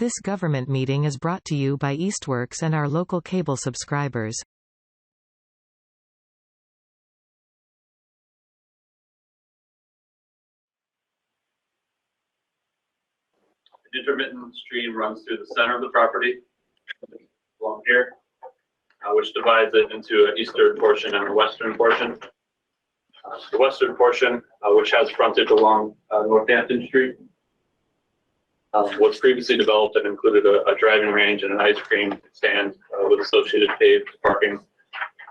This government meeting is brought to you by Eastworks and our local cable subscribers. An intermittent stream runs through the center of the property, along here, which divides it into an eastern portion and a western portion. The western portion, which has frontage along Northampton Street, was previously developed and included a driving range and an ice cream stand with associated paved parking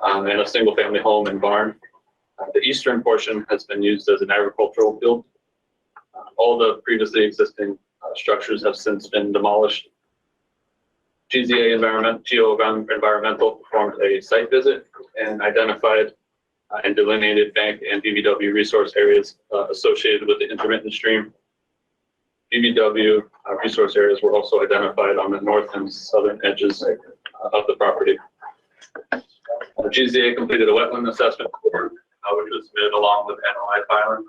and a single-family home and barn. The eastern portion has been used as an agricultural field. All the previously existing structures have since been demolished. GZA Environmental performed a site visit and identified and delineated bank and BVW resource areas associated with the intermittent stream. BVW resource areas were also identified on the north and southern edges of the property. GZA completed a wetland assessment report, which was submitted along with NOI filing.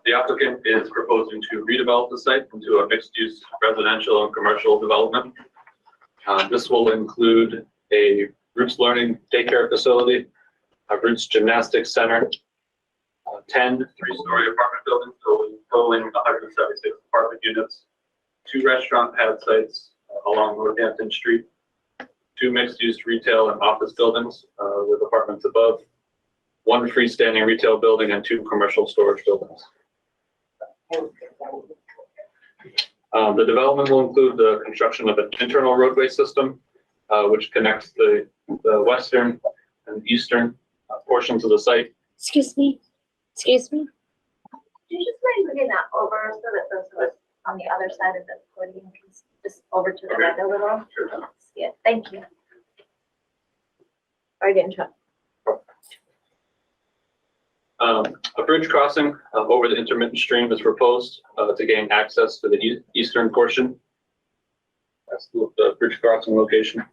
The applicant is proposing to redevelop the site into a mixed-use residential and commercial development. This will include a Roots Learning Daycare Facility, a Roots Gymnastics Center, 10 three-story apartment buildings totaling 176 apartment units, 2 restaurant pad sites along Northampton Street, 2 mixed-use retail and office buildings with apartments above, 1 freestanding retail building, and 2 commercial storage buildings. The development will include the construction of an internal roadway system, which connects the western and eastern portions of the site. Excuse me. Excuse me. Do you just mind moving that over so that those of us on the other side of the podium can just over to the right a little? Sure. Yeah, thank you. Sorry to interrupt. A bridge crossing over the intermittent stream is proposed to gain access to the eastern portion. That's the bridge crossing location.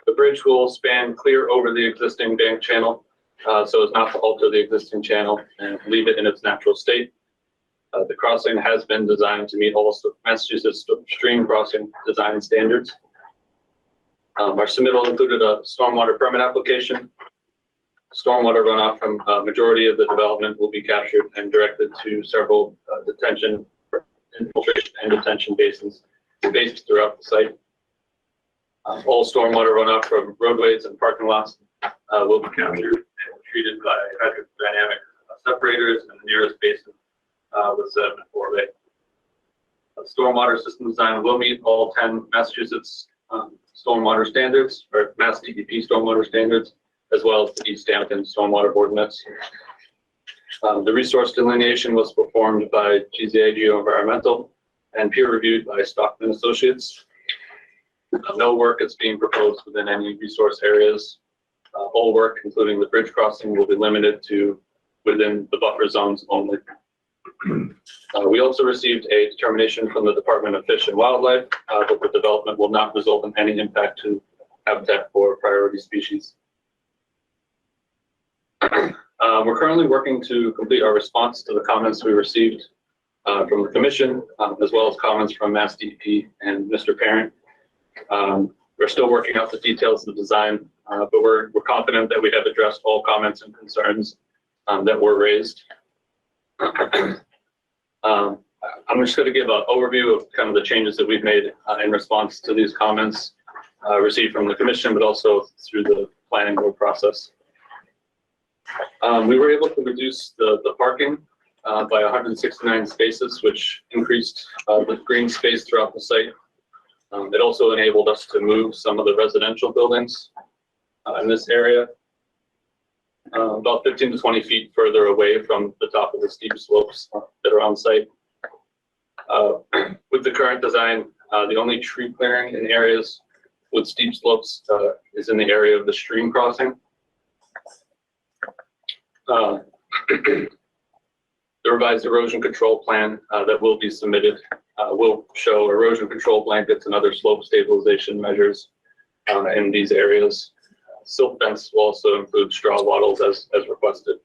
The bridge will span clear over the existing bank channel, so as not to alter the existing channel and leave it in its natural state. The crossing has been designed to meet all Massachusetts stream crossing design standards. Our submittal included a stormwater permit application. Stormwater runoff from a majority of the development will be captured and directed to several detention, infiltration, and detention basins spaced throughout the site. All stormwater runoff from roadways and parking lots will be captured and treated by hydrodynamic separators in the nearest basin with sediment forebay. Stormwater system design will meet all 10 Massachusetts stormwater standards, or Mass DEP stormwater standards, as well as the Easthampton stormwater ordinance. The resource delineation was performed by GZA Geoenvironmental and peer reviewed by Stockman Associates. No work is being proposed within any resource areas. All work, including the bridge crossing, will be limited to within the buffer zones only. We also received a determination from the Department of Fish and Wildlife that the development will not result in any impact to habitat for priority species. We're currently working to complete our response to the comments we received from the Commission, as well as comments from Mass DEP and Mr. Parent. We're still working out the details of the design, but we're confident that we have addressed all comments and concerns that were raised. I'm just going to give an overview of kind of the changes that we've made in response to these comments received from the Commission, but also through the planning board process. We were able to reduce the parking by 169 spaces, which increased the green space throughout the site. It also enabled us to move some of the residential buildings in this area about 15 to 20 feet further away from the top of the steep slopes that are on site. With the current design, the only tree clearing in areas with steep slopes is in the area of the stream crossing. The revised erosion control plan that will be submitted will show erosion control blankets and other slope stabilization measures in these areas. Silt fence will also include straw wattles as requested.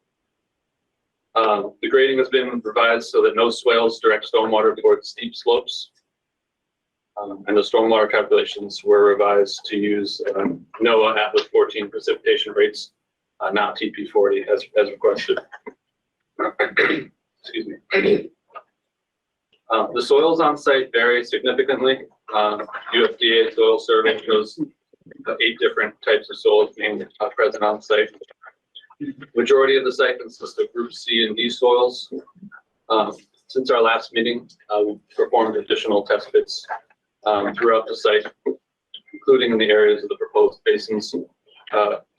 The grading has been revised so that no swales direct stormwater towards steep slopes. And the stormwater calculations were revised to use NOAA Atlas 14 precipitation rates, not TP40 as requested. Excuse me. The soils on site vary significantly. USDA soil survey shows 8 different types of soils being present on site. Majority of the site consists of group C and D soils. Since our last meeting, we performed additional test pits throughout the site, including in the areas of the proposed basins,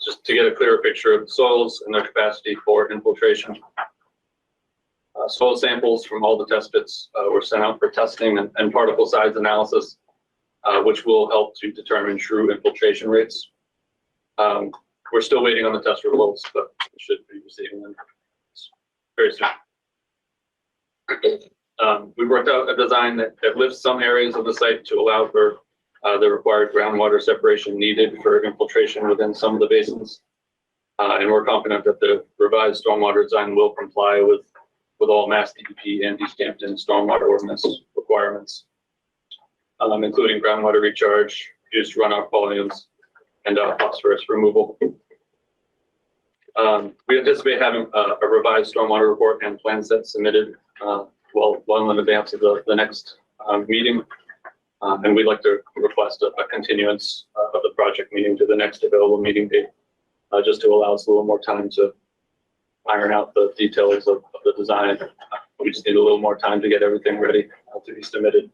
just to get a clearer picture of the soils and their capacity for infiltration. Soil samples from all the test pits were sent out for testing and particle size analysis, which will help to determine true infiltration rates. We're still waiting on the test results, but we should be receiving them very soon. We worked out a design that lifts some areas of the site to allow for the required groundwater separation needed for infiltration within some of the basins. And we're confident that the revised stormwater design will comply with all Mass DEP and Easthampton stormwater ordinance requirements, including groundwater recharge, reduced runoff volumes, and phosphorus removal. We anticipate having a revised stormwater report and plan set submitted well in advance of the next meeting. And we'd like to request a continuance of the project meeting to the next available meeting date, just to allow us a little more time to iron out the details of the design. We just need a little more time to get everything ready to be submitted.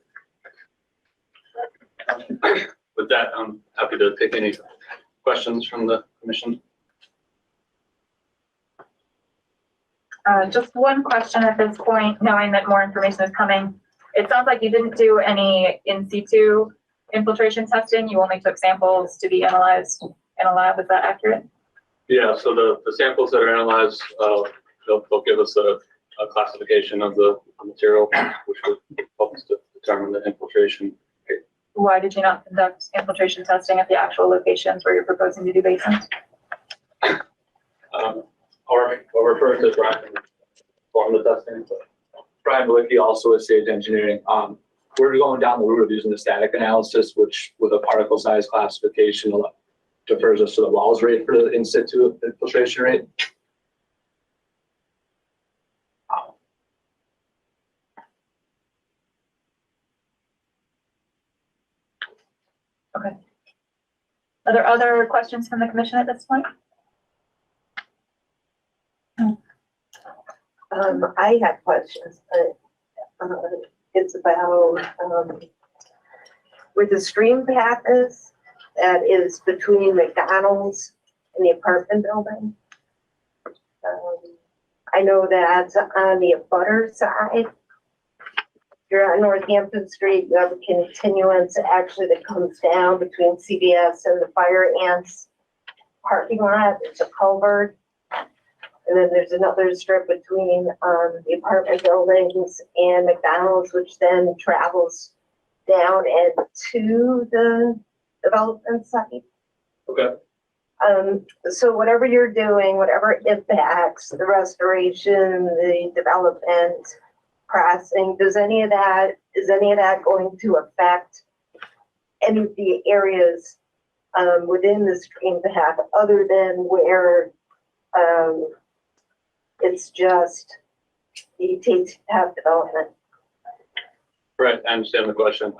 With that, I'm happy to take any questions from the commission. Just one question at this point, knowing that more information is coming. It sounds like you didn't do any in situ infiltration testing. You only took samples to be analyzed in a lab. Is that accurate? Yeah, so the samples that are analyzed, they'll give us a classification of the material, which will help us to determine the infiltration. Why did you not conduct infiltration testing at the actual locations where you're proposing to do basins? I'll refer to Brian for the testing. Brian Malicki, also with Sage Engineering. We're going down the route of using the static analysis, which with a particle size classification defers us to the Wells rate for the in situ infiltration rate. Okay. Are there other questions from the commission at this point? I have questions, but it's about where the stream path is, that is between McDonald's and the apartment building. I know that's on the abutter side. You're on Northampton Street, you have a continuance actually that comes down between CVS and the Fire Ants parking lot. It's a culvert. And then there's another strip between the apartment buildings and McDonald's, which then travels down and to the development site. Okay. So whatever you're doing, whatever impacts the restoration, the development, crossing, is any of that going to affect any of the areas within the stream path other than where it's just the taste path development? Right, I understand the question.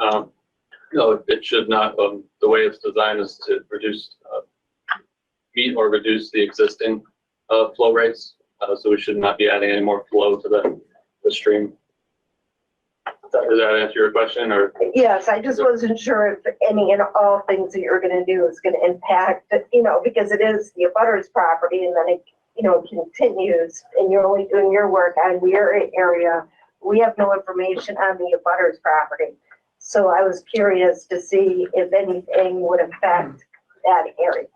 No, it should not. The way it's designed is to meet or reduce the existing flow rates. So we should not be adding any more flow to the stream. Does that answer your question, or? Yes, I just wasn't sure if any and all things that you're going to do is going to impact, because it is the abutter's property, and then it, continues, and you're only doing your work on your area. We have no information on the abutter's property. So I was curious to see if anything would affect that area.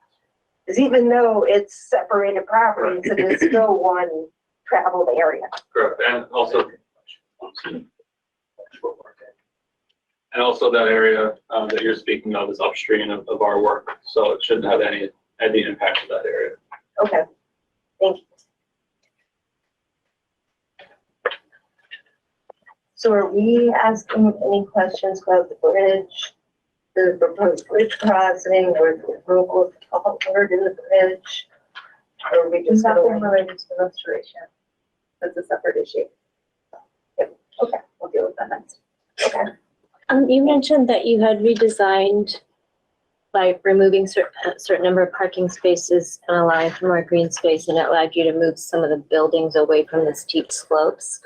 Because even though it's separated properties, it is still one traveled area. Correct, and also that area that you're speaking of is upstream of our work, so it shouldn't have any impact to that area. Okay, thank you. So are we asking any questions about the bridge, the proposed bridge crossing, or the removal of the culvert in the bridge? Or are we just Nothing going? related to the restoration. That's a separate issue. Yep. Okay, we'll deal with that next. Okay. You mentioned that you had redesigned by removing a certain number of parking spaces and allowing for more green space, and it allowed you to move some of the buildings away from the steep slopes.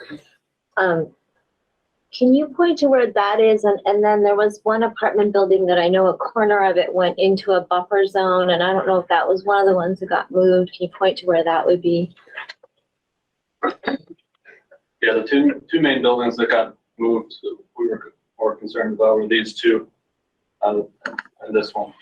Can you point to where that is? And then there was one apartment building that I know a corner of it went into a buffer zone, and I don't know if that was one of the ones that got moved. Can you point to where that would be? Yeah, the two main buildings that got moved, we were more concerned about were these two, and this one.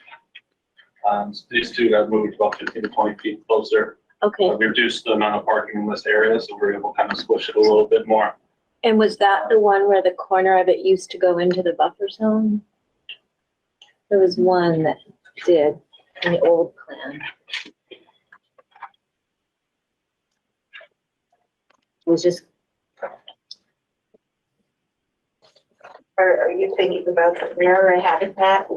These two got moved about 15 to 20 feet closer. Okay, We reduced the amount of parking in this area, so we're able to kind of squish it a little bit more. and was that the one where the corner of it used to go into the buffer zone? There was one that did in the old plan. It was just, Are you thinking about the mirror habitat?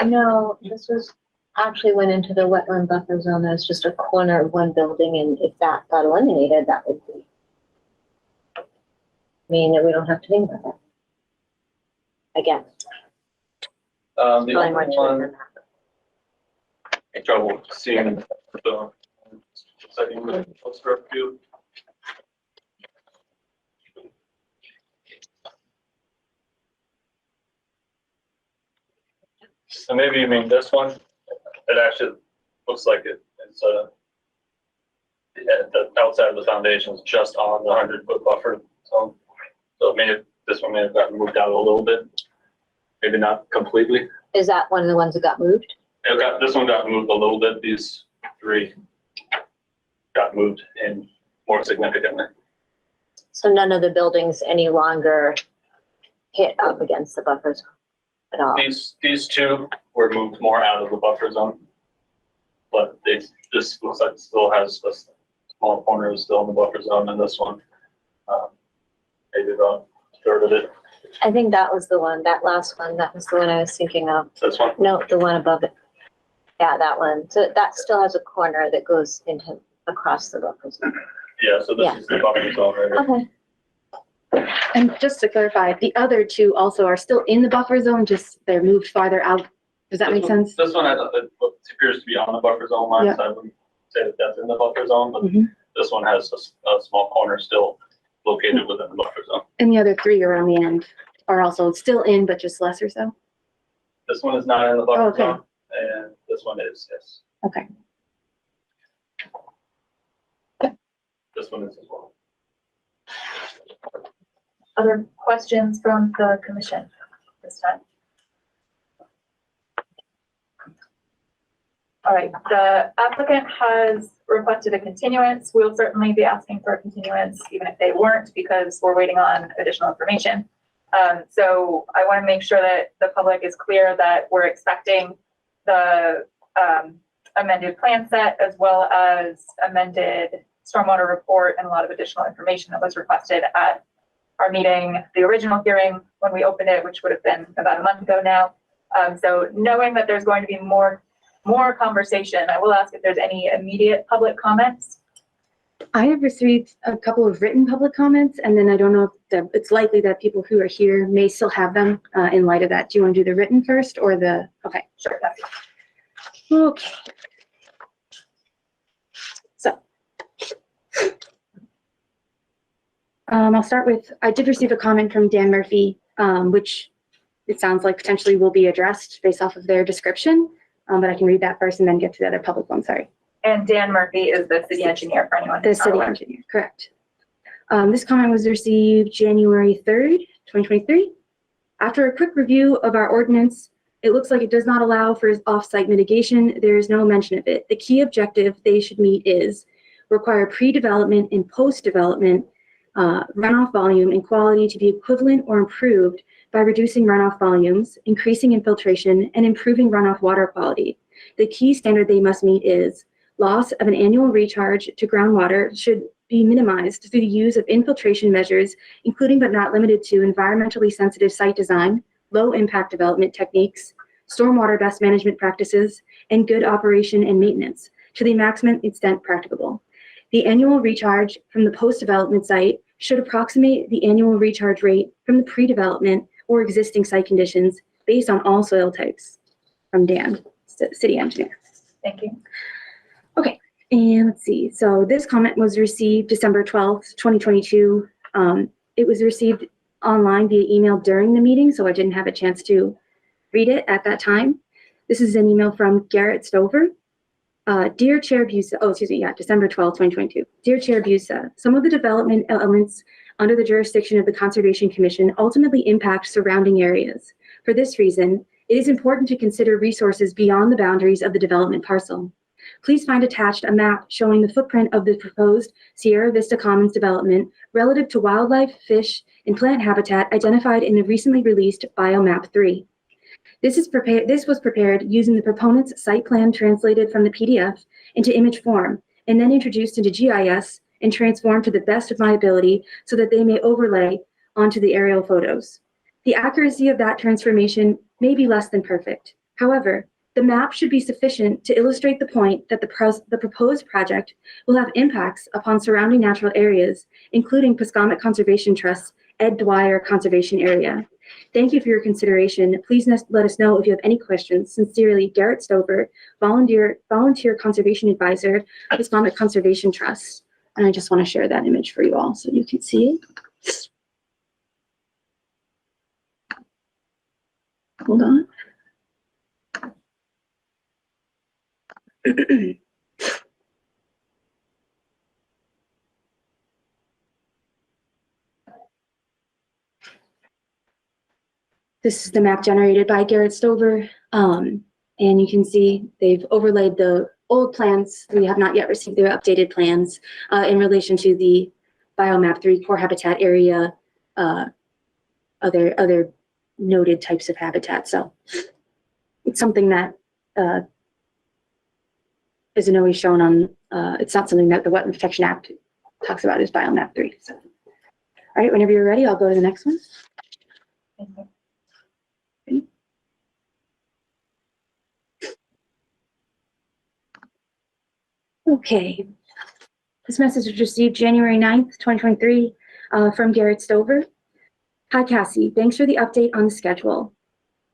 no, this was actually went into the wetland buffer zone. There's just a corner of one building, and if that got eliminated, that would be, mean that we don't have to think about that. Again, The probably only more to it one, than that. I had trouble seeing the setting the closer up view. So maybe you mean this one? It actually looks like it's the outside of the foundation is just on the 100-foot buffer zone. So maybe this one may have gotten moved out a little bit, maybe not completely. Is that one of the ones that got moved? This one got moved a little bit. These three got moved in more significantly. So none of the buildings any longer hit up against the buffer zone at all? These two were moved more out of the buffer zone, but this looks like it still has a small corner is still in the buffer zone, and this one, maybe about a third of it. I think that was the one, that last one, that was the one I was thinking of. This one. No, the one above it. Yeah, that one. So that still has a corner that goes into, across the buffer zone. Yeah, so this is the buffer zone right here. Okay. And just to clarify, the other two also are still in the buffer zone, just they're moved farther out. Does that make sense? This one appears to be on the buffer zone line, Yeah. so I wouldn't say that that's in the buffer zone, but Mhm. this one has a small corner still located within the buffer zone. And the other three around the end are also still in, but just less or so? This one is not in the buffer Okay. zone, and this one is, yes. Okay. This one is as well. Other questions from the commission this time? All right, the applicant has requested a continuance. We'll certainly be asking for a continuance, even if they weren't, because we're waiting on additional information. So I want to make sure that the public is clear that we're expecting the amended plan set as well as amended stormwater report and a lot of additional information that was requested at our meeting, the original hearing when we opened it, which would have been about a month ago now. So knowing that there's going to be more conversation, I will ask if there's any immediate public comments. I have received a couple of written public comments, and then I don't know if it's likely that people who are here may still have them in light of that. Do you want to do the written first or the, okay. Sure. Okay. So. I'll start with, I did receive a comment from Dan Murphy, which it sounds like potentially will be addressed based off of their description, but I can read that first and then get to the other public one, sorry. And Dan Murphy is the city engineer for anyone The who's not city aware. engineer, correct. This comment was received January 3rd, 2023. After a quick review of our ordinance, it looks like it does not allow for off-site mitigation. There is no mention of it. The key objective they should meet is require pre-development and post-development runoff volume and quality to be equivalent or improved by reducing runoff volumes, increasing infiltration, and improving runoff water quality. The key standard they must meet is loss of an annual recharge to groundwater should be minimized through the use of infiltration measures, including but not limited to environmentally sensitive site design, low impact development techniques, stormwater best management practices, and good operation and maintenance to the maximum extent practicable. The annual recharge from the post-development site should approximate the annual recharge rate from the pre-development or existing site conditions based on all soil types. From Dan, city engineer. Thank you. Okay, and let's see. So this comment was received December 12th, 2022. It was received online via email during the meeting, so I didn't have a chance to read it at that time. This is an email from Garrett Stover. Dear Chair Busa, December 12th, 2022. Dear Chair Busa, some of the development elements under the jurisdiction of the Conservation Commission ultimately impact surrounding areas. For this reason, it is important to consider resources beyond the boundaries of the development parcel. Please find attached a map showing the footprint of the proposed Sierra Vista Commons development relative to wildlife, fish, and plant habitat identified in the recently released Biomap 3. This was prepared using the proponent's site plan translated from the PDF into image form and then introduced into GIS and transformed to the best of my ability so that they may overlay onto the aerial photos. The accuracy of that transformation may be less than perfect. However, the map should be sufficient to illustrate the point that the proposed project will have impacts upon surrounding natural areas, including Pascomet Conservation Trust's Ed Dwyer Conservation Area. Thank you for your consideration. Please let us know if you have any questions. Sincerely, Garrett Stover, Volunteer Conservation Advisor, Pascomet Conservation Trust. And I just want to share that image for you all so you can see it. Hold on. This is the map generated by Garrett Stover. And you can see they've overlaid the old plans. We have not yet received their updated plans in relation to the Biomap 3 core habitat area, other noted types of habitat. So it's something that isn't always shown on, it's not something that the Wetland Protection Act talks about as Biomap 3. So, all right, whenever you're ready, I'll go to the next one. Thank you. Okay, this message was received January 9th, 2023 from Garrett Stover. Hi, Cassie. Thanks for the update on the schedule.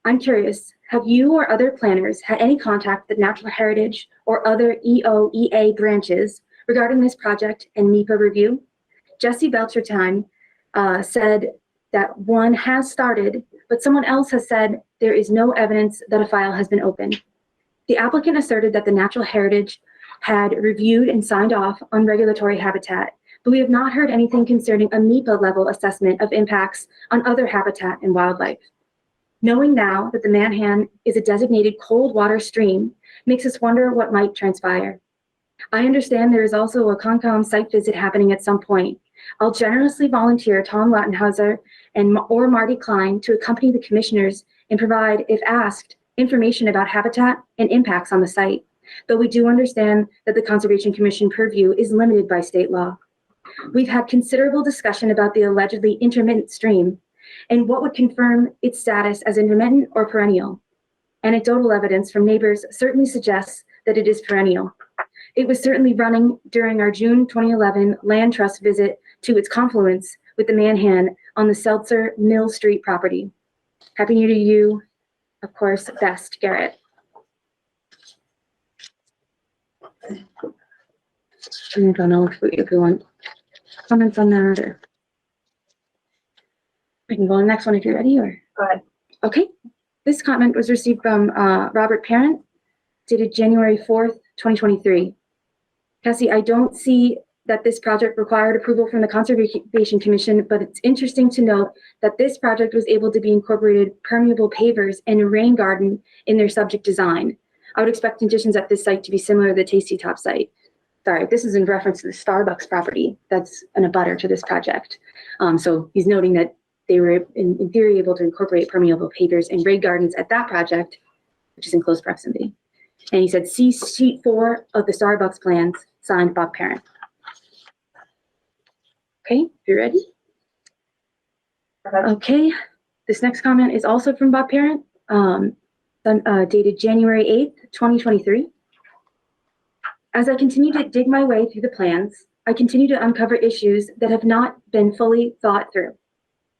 I'm curious, have you or other planners had any contact with Natural Heritage or other EOEA branches regarding this project and NEPA review? Jesse Belchertime said that one has started, but someone else has said there is no evidence that a file has been opened. The applicant asserted that the Natural Heritage had reviewed and signed off on regulatory habitat, but we have not heard anything concerning a NEPA level assessment of impacts on other habitat and wildlife. Knowing now that the Manhan is a designated cold water stream makes us wonder what might transpire. I understand there is also a Concom site visit happening at some point. I'll generously volunteer Tom Lattenhauser or Marty Klein to accompany the commissioners and provide, if asked, information about habitat and impacts on the site, though we do understand that the Conservation Commission purview is limited by state law. We've had considerable discussion about the allegedly intermittent stream and what would confirm its status as intermittent or perennial. Anecdotal evidence from neighbors certainly suggests that it is perennial. It was certainly running during our June 2011 Land Trust visit to its confluence with the Manhan on the Seltzer Mill Street property. Happy New Year to you, of course, best, Garrett. I don't know if you want comments on that, or we can go on the next one if you're ready, or Go ahead. okay. This comment was received from Robert Parent, dated January 4th, 2023. Cassie, I don't see that this project required approval from the Conservation Commission, but it's interesting to note that this project was able to be incorporated permeable pavers and a rain garden in their subject design. I would expect conditions at this site to be similar to the Tasty Top site. Sorry, this is in reference to the Starbucks property that's an abutter to this project. So he's noting that they were in theory able to incorporate permeable pavers and rain gardens at that project, which is in close proximity. And he said, see sheet 4 of the Starbucks plans, signed Bob Parent. Okay, if you're ready. Okay, this next comment is also from Bob Parent, dated January 8th, 2023. As I continue to dig my way through the plans, I continue to uncover issues that have not been fully thought through.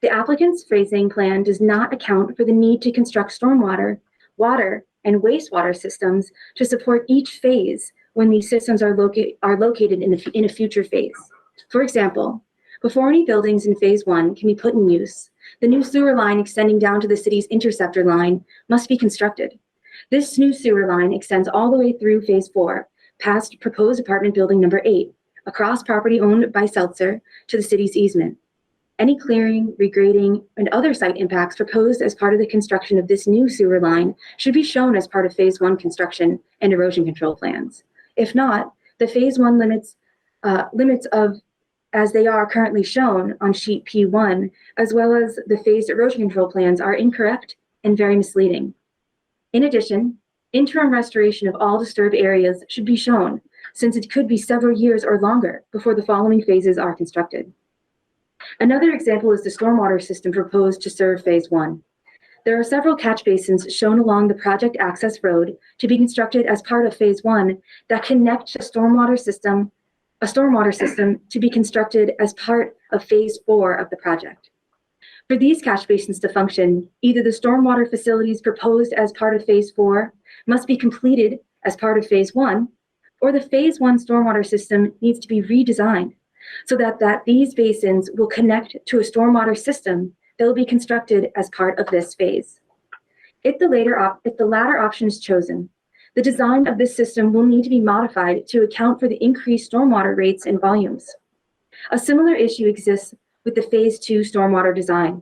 The applicant's phasing plan does not account for the need to construct stormwater, water, and wastewater systems to support each phase when these systems are located in a future phase. For example, before any buildings in phase 1 can be put in use, the new sewer line extending down to the city's interceptor line must be constructed. This new sewer line extends all the way through phase 4, past proposed apartment building number 8, across property owned by Seltzer to the city's easement. Any clearing, regrading, and other site impacts proposed as part of the construction of this new sewer line should be shown as part of phase 1 construction and erosion control plans. If not, the phase 1 limits of as they are currently shown on sheet P1, as well as the phased erosion control plans, are incorrect and very misleading. In addition, interim restoration of all disturbed areas should be shown, since it could be several years or longer before the following phases are constructed. Another example is the stormwater system proposed to serve phase 1. There are several catch basins shown along the project access road to be constructed as part of phase 1 that connect a stormwater system to be constructed as part of phase 4 of the project. For these catch basins to function, either the stormwater facilities proposed as part of phase 4 must be completed as part of phase 1, or the phase 1 stormwater system needs to be redesigned so that these basins will connect to a stormwater system that will be constructed as part of this phase. If the latter option is chosen, the design of this system will need to be modified to account for the increased stormwater rates and volumes. A similar issue exists with the phase 2 stormwater design.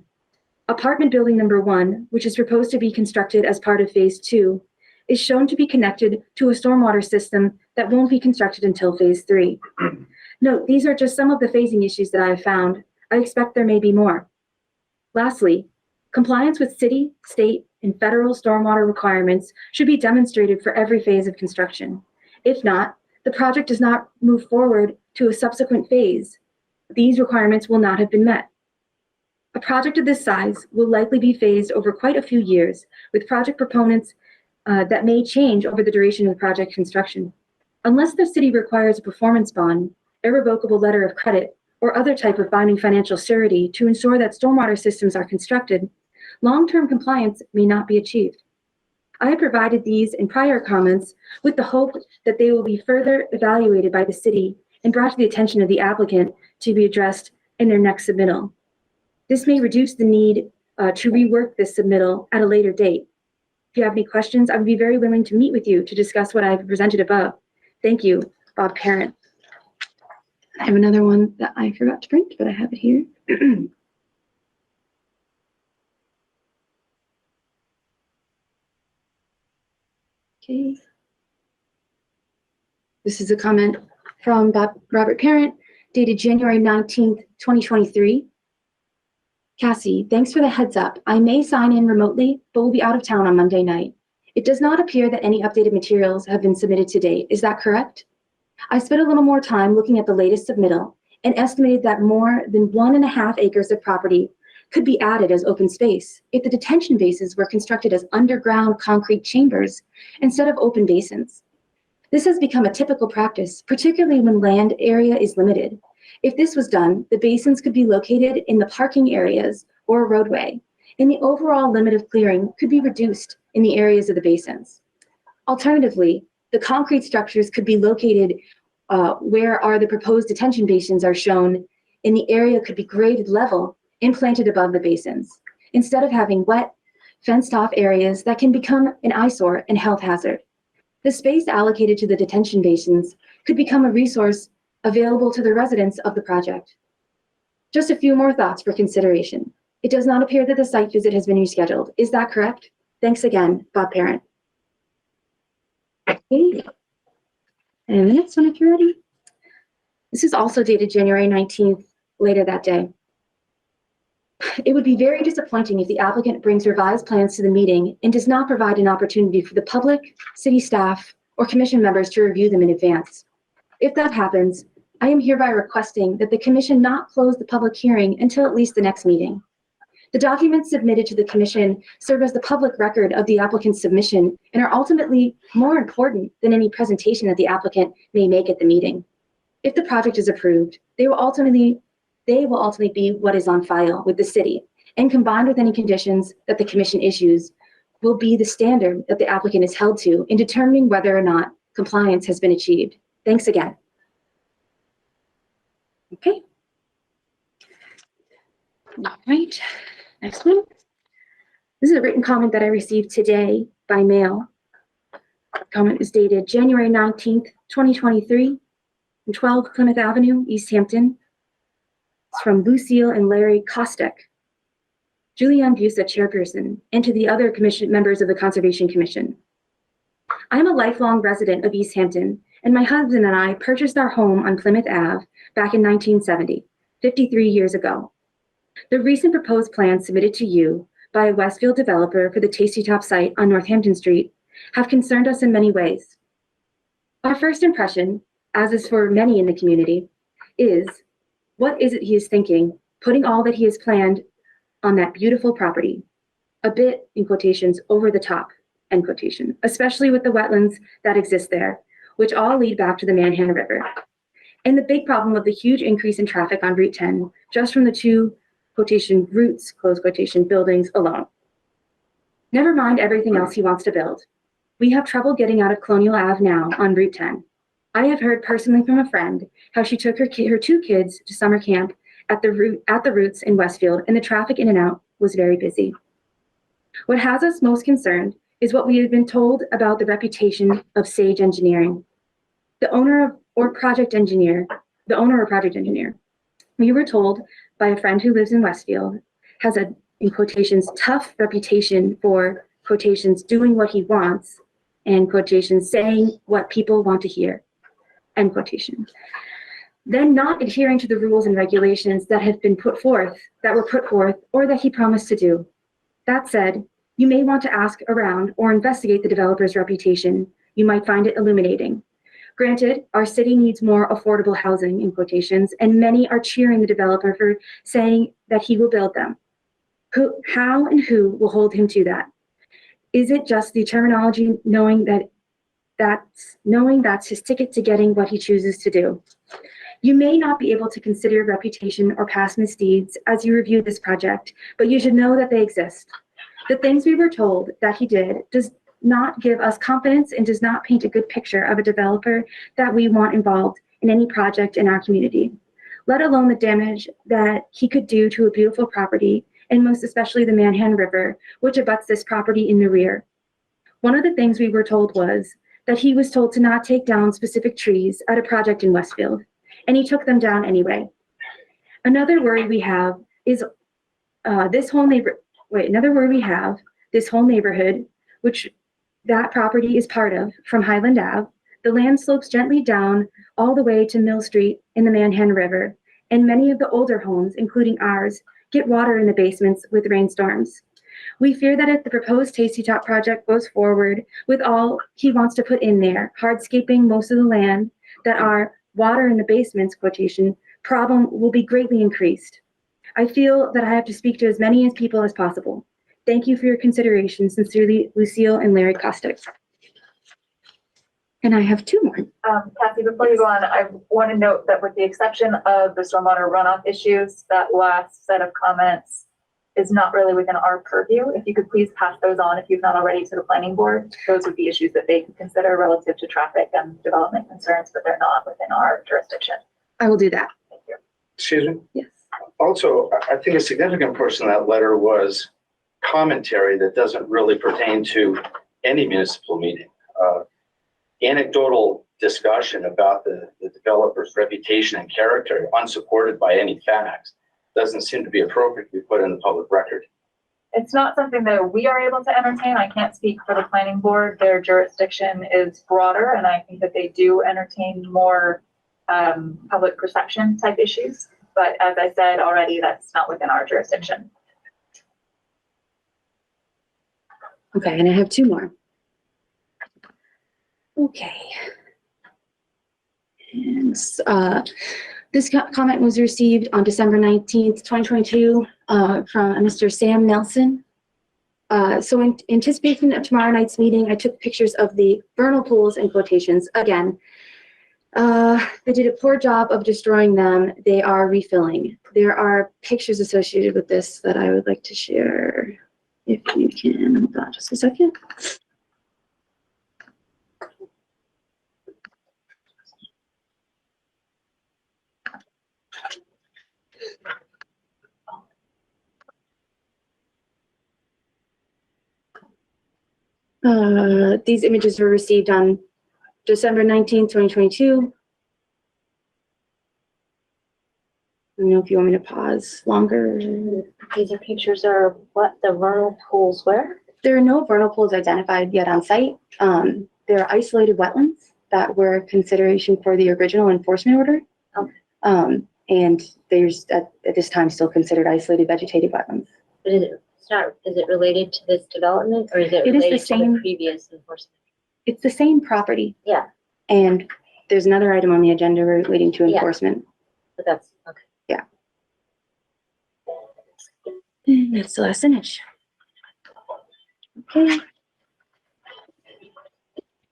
Apartment building number 1, which is proposed to be constructed as part of phase 2, is shown to be connected to a stormwater system that won't be constructed until phase 3. Note, these are just some of the phasing issues that I have found. I expect there may be more. Lastly, compliance with city, state, and federal stormwater requirements should be demonstrated for every phase of construction. If not, the project does not move forward to a subsequent phase. These requirements will not have been met. A project of this size will likely be phased over quite a few years, with project proponents that may change over the duration of the project construction. Unless the city requires a performance bond, irrevocable letter of credit, or other type of binding financial surety to ensure that stormwater systems are constructed, long-term compliance may not be achieved. I have provided these in prior comments with the hope that they will be further evaluated by the city and brought to the attention of the applicant to be addressed in their next submittal. This may reduce the need to rework this submittal at a later date. If you have any questions, I would be very willing to meet with you to discuss what I've presented above. Thank you, Bob Parent. I have another one that I forgot to print, but I have it here. Okay. This is a comment from Robert Parent, dated January 19th, 2023. Cassie, thanks for the heads up. I may sign in remotely, but will be out of town on Monday night. It does not appear that any updated materials have been submitted to date. Is that correct? I spent a little more time looking at the latest submittal and estimated that more than 1.5 acres of property could be added as open space if the detention basins were constructed as underground concrete chambers instead of open basins. This has become a typical practice, particularly when land area is limited. If this was done, the basins could be located in the parking areas or a roadway, and the overall limit of clearing could be reduced in the areas of the basins. Alternatively, the concrete structures could be located where the proposed detention basins are shown, and the area could be graded level and planted above the basins, instead of having wet, fenced-off areas that can become an eyesore and health hazard. The space allocated to the detention basins could become a resource available to the residents of the project. Just a few more thoughts for consideration. It does not appear that the site visit has been rescheduled. Is that correct? Thanks again, Bob Parent. Okay. And the next one, if you're ready. This is also dated January 19th, later that day. It would be very disappointing if the applicant brings revised plans to the meeting and does not provide an opportunity for the public, city staff, or commission members to review them in advance. If that happens, I am hereby requesting that the commission not close the public hearing until at least the next meeting. The documents submitted to the commission serve as the public record of the applicant's submission and are ultimately more important than any presentation that the applicant may make at the meeting. If the project is approved, they will ultimately be what is on file with the city, and combined with any conditions that the commission issues will be the standard that the applicant is held to in determining whether or not compliance has been achieved. Thanks again. Okay. All right. Next one. This is a written comment that I received today by mail. The comment is dated January 19th, 2023, from 12 Plymouth Avenue, Easthampton. It's from Lucille and Larry Kostek, Julianne Busa, chairperson, and to the other commission members of the Conservation Commission. I am a lifelong resident of Easthampton, and my husband and I purchased our home on Plymouth Ave back in 1970, 53 years ago. The recent proposed plan submitted to you by a Westfield developer for the Tasty Top site on Northampton Street have concerned us in many ways. Our first impression, as is for many in the community, is what is it he is thinking, putting all that he has planned on that beautiful property, a bit, in quotations, over the top, end quotation, especially with the wetlands that exist there, which all lead back to the Manhan River. And the big problem of the huge increase in traffic on Route 10, just from the two quotation routes, close quotation, buildings alone. Never mind everything else he wants to build. We have trouble getting out of Colonial Ave now on Route 10. I have heard personally from a friend how she took her two kids to summer camp at the routes in Westfield, and the traffic in and out was very busy. What has us most concerned is what we have been told about the reputation of Sage Engineering. The owner or project engineer. We were told by a friend who lives in Westfield has a, in quotations, tough reputation for quotations doing what he wants and quotations saying what people want to hear, end quotation. Then not adhering to the rules and regulations that were put forth, or that he promised to do. That said, you may want to ask around or investigate the developer's reputation. You might find it illuminating. Granted, our city needs more affordable housing, in quotations, and many are cheering the developer for saying that he will build them. How and who will hold him to that? Is it just the terminology knowing that's his ticket to getting what he chooses to do? You may not be able to consider reputation or past misdeeds as you review this project, but you should know that they exist. The things we were told that he did does not give us confidence and does not paint a good picture of a developer that we want involved in any project in our community, let alone the damage that he could do to a beautiful property, and most especially the Manhan River, which abuts this property in the rear. One of the things we were told was that he was told to not take down specific trees at a project in Westfield, and he took them down anyway. Another worry we have is this whole neighborhood, which that property is part of, from Highland Ave. The land slopes gently down all the way to Mill Street in the Manhan River, and many of the older homes, including ours, get water in the basements with rainstorms. We fear that if the proposed Tasty Top project goes forward with all he wants to put in there, hardscaping most of the land, that our water in the basements quotation problem will be greatly increased. I feel that I have to speak to as many people as possible. Thank you for your consideration. Sincerely, Lucille and Larry Kostek. And I have two more. Kathy, before you go on, I want to note that with the exception of the stormwater runoff issues, that last set of comments is not really within our purview. If you could please pass those on if you've not already to the planning board. Those would be issues that they can consider relative to traffic and development concerns, but they're not within our jurisdiction. I will do that. Thank you. Excuse me? Yes. Also, I think a significant portion of that letter was commentary that doesn't really pertain to any municipal meeting. Anecdotal discussion about the developer's reputation and character, unsupported by any facts, doesn't seem to be appropriate to be put in the public record. It's not something that we are able to entertain. I can't speak for the planning board. Their jurisdiction is broader, and I think that they do entertain more public perception type issues. But as I said already, that's not within our jurisdiction. Okay, and I have two more. Okay. And this comment was received on December 19th, 2022, from Mr. Sam Nelson. So in anticipation of tomorrow night's meeting, I took pictures of the vernal pools and quotations. Again, they did a poor job of destroying them. They are refilling. There are pictures associated with this that I would like to share. If you can, hold on just a second. These images were received on December 19th, 2022. I don't know if you want me to pause longer. These are pictures of what, the vernal pools where? There are no vernal pools identified yet on site. There are isolated wetlands that were consideration for the original enforcement order. Okay. And there's at this time still considered isolated vegetated wetlands. But is it related to this development or is it It is the related to same- the previous enforcement? It's the same property. Yeah. And there's another item on the agenda relating to Yeah. enforcement. But that's, okay. And that's the last image. Okay.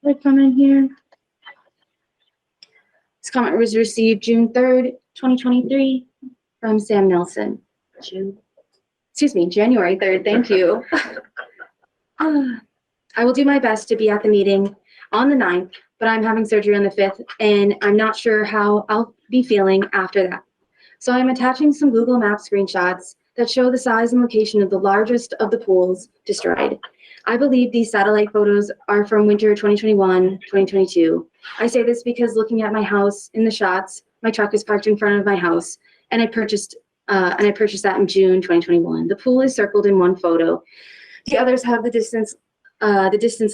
Quick comment here. This comment was received June 3rd, 2023 from Sam Nelson. January 3rd, thank you. I will do my best to be at the meeting on the 9th, but I'm having surgery on the 5th and I'm not sure how I'll be feeling after that. So I'm attaching some Google Maps screenshots that show the size and location of the largest of the pools destroyed. I believe these satellite photos are from winter 2021, 2022. I say this because looking at my house in the shots, my truck is parked in front of my house, and I purchased that in June 2021. The pool is circled in one photo. The others have the distance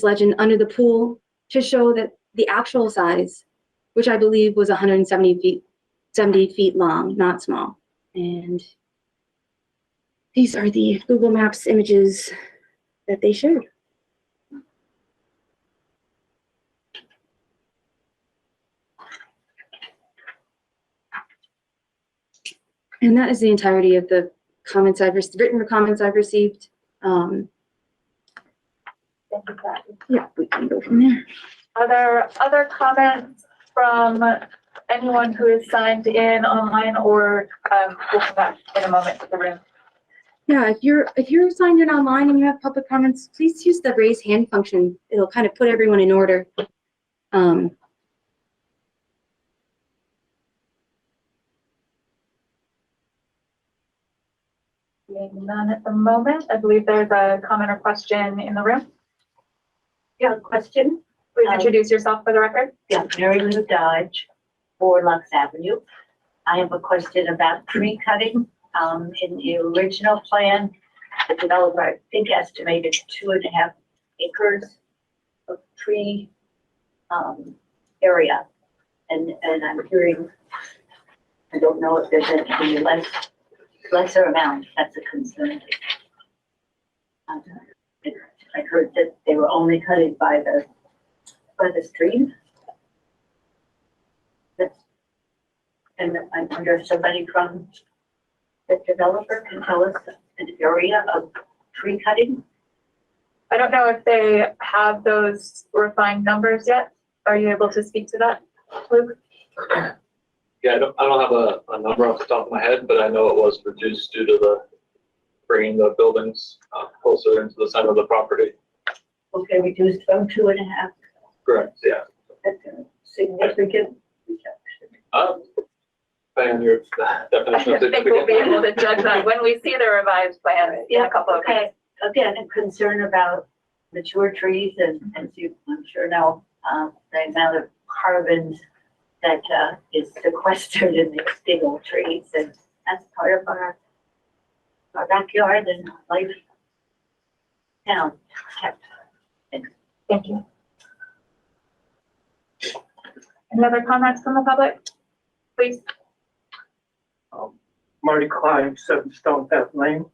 legend under the pool to show that the actual size, which I believe was 170 feet long, not small. And these are the Google Maps images that they showed. And that is the entirety of the comments written comments I've received. Thank you, Kathy. Yeah, we can go from there. Are there other comments from anyone who is signed in online or we'll come back in a moment to the room? Yeah, if you're signed in online and you have public comments, please use the raise hand function. It'll kind of put everyone in order. Seeing none at the moment. I believe there's a comment or question in the room. Yeah, question. Please introduce yourself for the record. Yeah, Mary Lou Dodge, 4 Lux Avenue. I have a question about tree cutting. In the original plan, the developer, I think, estimated 2.5 acres of tree area. And I'm hearing, I don't know if there's any lesser amount that's a concern. I heard that they were only cutting by the stream. And I wonder if somebody from the developer can tell us an area of tree cutting. I don't know if they have those refined numbers yet. Are you able to speak to that, Luke? Yeah, I don't have a number off the top of my head, but I know it was reduced due to the bringing the buildings closer into the center of the property. Okay, reduced from 2.5. Correct, yeah. That's a significant reduction. Depending on your definition I of think we'll be able significant. to judge that when we see the revised plans in a couple of Okay, again, a concern about mature trees and as you, I'm sure know, the amount of carbon that is sequestered in these big old trees, and that's part of our backyard and life town. Thank you. Any other comments from the public? Please. Marty Klein, 7 Stone Path Lane.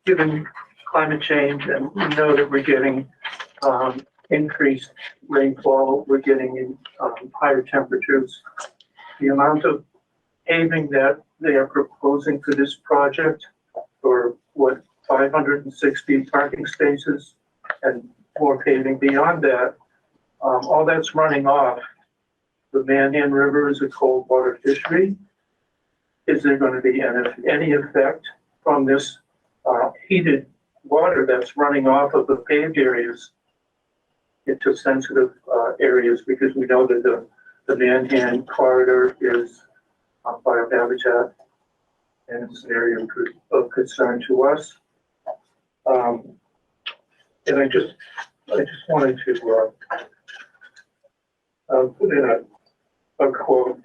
Given climate change and we know that we're getting increased rainfall we're getting in higher temperatures. The amount of paving that they are proposing for this project for 560 parking spaces and more paving beyond that, all that's running off the Manhan River is a cold water fishery. Is there going to be any effect from this heated water that's running off of the paved areas into sensitive areas? Because we know that the Manhan corridor is fire habitat and it's an area of concern to us. And I just wanted to put in a quote,